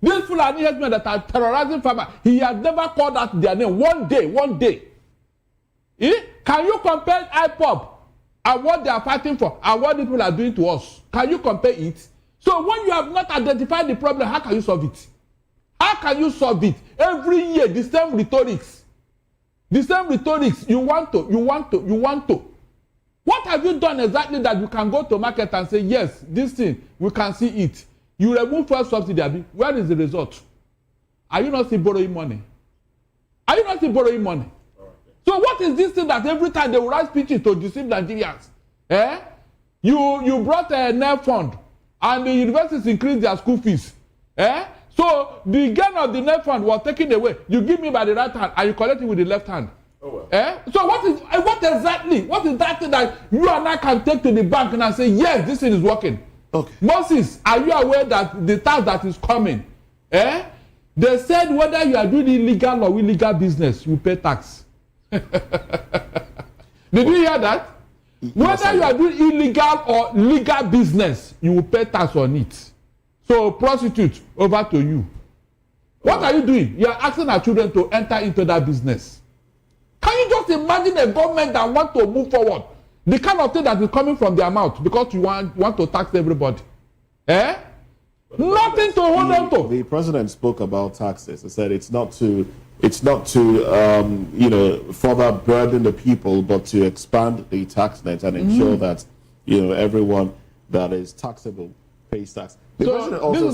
these Fulani headsmen that are terrorizing farmers, he had never called out their name one day. Can you compare IPOB and what they are fighting for and what the people are doing to us? Can you compare it? So when you have not identified the problem, how can you solve it? How can you solve it? Every year, the same rhetorics. The same rhetorics. You want to. What have you done exactly that you can go to market and say, yes, this thing, we can see it. You remove first subsidy, where is the result? Are you not still borrowing money? Are you not still borrowing money? So what is this thing that every time they will write speeches to deceive Nigerians? Eh? You brought a NEF fund and the universities increased their school fees. Eh? So the gain of the NEF fund was taken away. You give me by the right hand and you collect it with the left hand. Oh, well. Eh? So what is that thing that you and I can take to the bank and I say, yes, this thing is working? Okay. Moses, are you aware that the tax that is coming, they said whether you are doing illegal or illegal business, you pay tax. Did you hear that? Whether you are doing illegal or legal business, you will pay tax on it. So prostitute, over to you. What are you doing? You are asking our children to enter into that business. Can you just imagine a government that wants to move forward? The kind of thing that is coming from their mouth because you want to tax everybody. Eh? Nothing to hold on to. The president spoke about taxes. He said it's not to further burden the people, but to expand the tax net and ensure that everyone that is taxable pays tax. The president also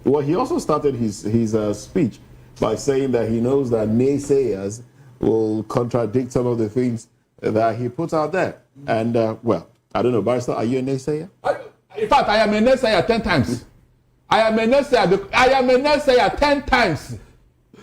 well, he also started his speech by saying that he knows that naysayers will contradict some of the things that he put out there. And well, I don't know, Barrister, are you a naysayer? In fact, I am a naysayer 10 times. I am a naysayer 10 times.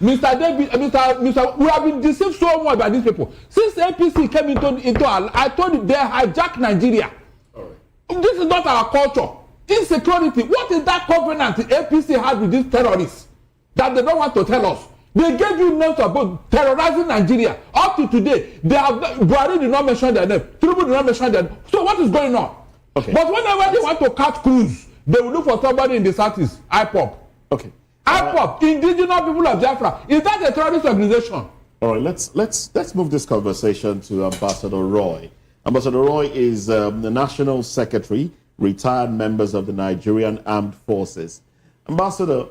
Mr. David, Mr. We have been deceived so much by these people. Since APC came into our, I told you they hijacked Nigeria. Right. This is not our culture. Insecurity. What is that covenant the APC had with these terrorists that they don't want to tell us? They gave you names about terrorizing Nigeria. Up to today, they have Buhari did not mention their name. Tinubu did not mention their name. So what is going on? Okay. But whenever they want to catch crews, they will look for somebody in the southeast. IPOP. Okay. IPOP, Indigenous People of Biafra. Is that a terrorist organization? All right. Let's move this conversation to Ambassador Roy. Ambassador Roy is the National Secretary, retired members of the Nigerian Armed Forces. Ambassador,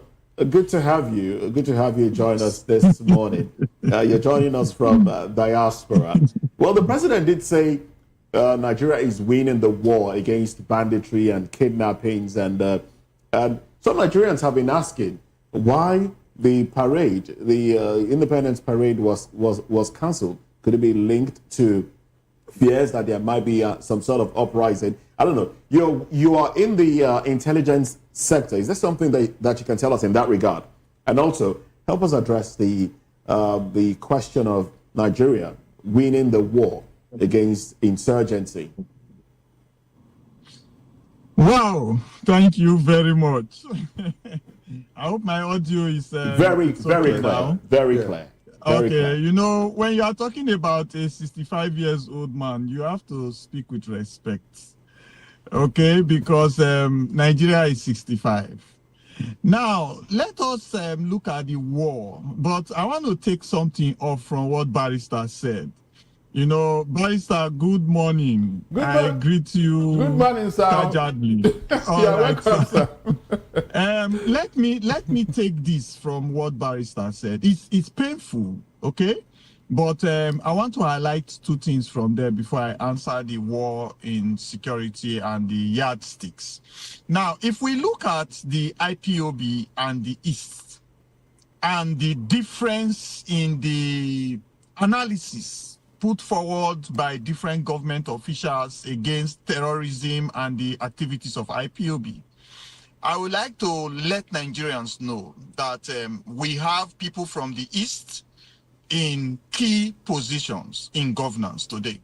good to have you. Good to have you join us this morning. You're joining us from diaspora. Well, the president did say Nigeria is winning the war against banditry and kidnappings, and some Nigerians have been asking why the parade, the Independence Parade, was cancelled. Could it be linked to fears that there might be some sort of uprising? I don't know. You are in the intelligence sector. Is there something that you can tell us in that regard? And also help us address the question of Nigeria winning the war against insurgency. Wow, thank you very much. I hope my audio is very clear. Now. Very clear. Okay, clear. You know, when you are talking about a 65 years old man, you have to speak with respect. Okay, because Nigeria is 65. Now, let us look at the war, but I want to take something off from what Barrister said. You know, Barrister, good morning. I greet you. Good morning, sir. Casually. You're welcome, sir. Let me take this from what Barrister said. It's painful, okay? But I want to highlight two things from there before I answer the war in security and the yardsticks. Now, if we look at the IPOB and the East and the difference in the analysis put forward by different government officials against terrorism and the activities of IPOB, I would like to let Nigerians know that we have people from the East in key positions in governance today.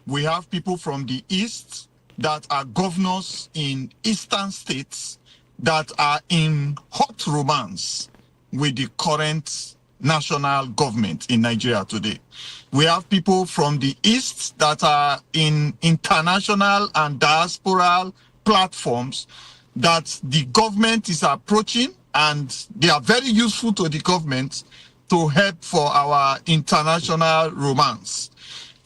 We have people from the East that are governors in eastern states that are in hot romance with the current national government in Nigeria today. We have people from the East that are in international and diasporal platforms that the government is approaching, and they are very useful to the government to help for our international romance.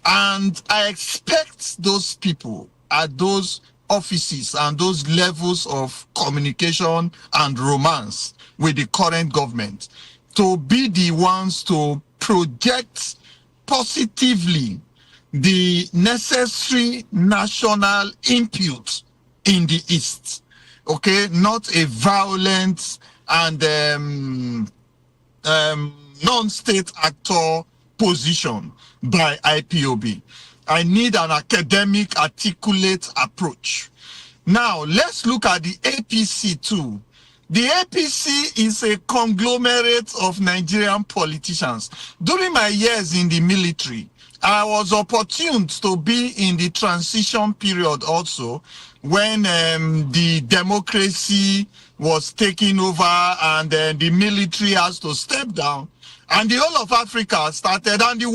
And I expect those people at those offices and those levels of communication and romance with the current government to be the ones to project positively the necessary national input in the East. Okay, not a violent and non-state actor position by IPOB. I need an academic, articulate approach. Now, let's look at the APC too. The APC is a conglomerate of Nigerian politicians. During my years in the military, I was opportune to be in the transition period also, when the democracy was taking over and the military has to step down, and the whole of Africa started, and the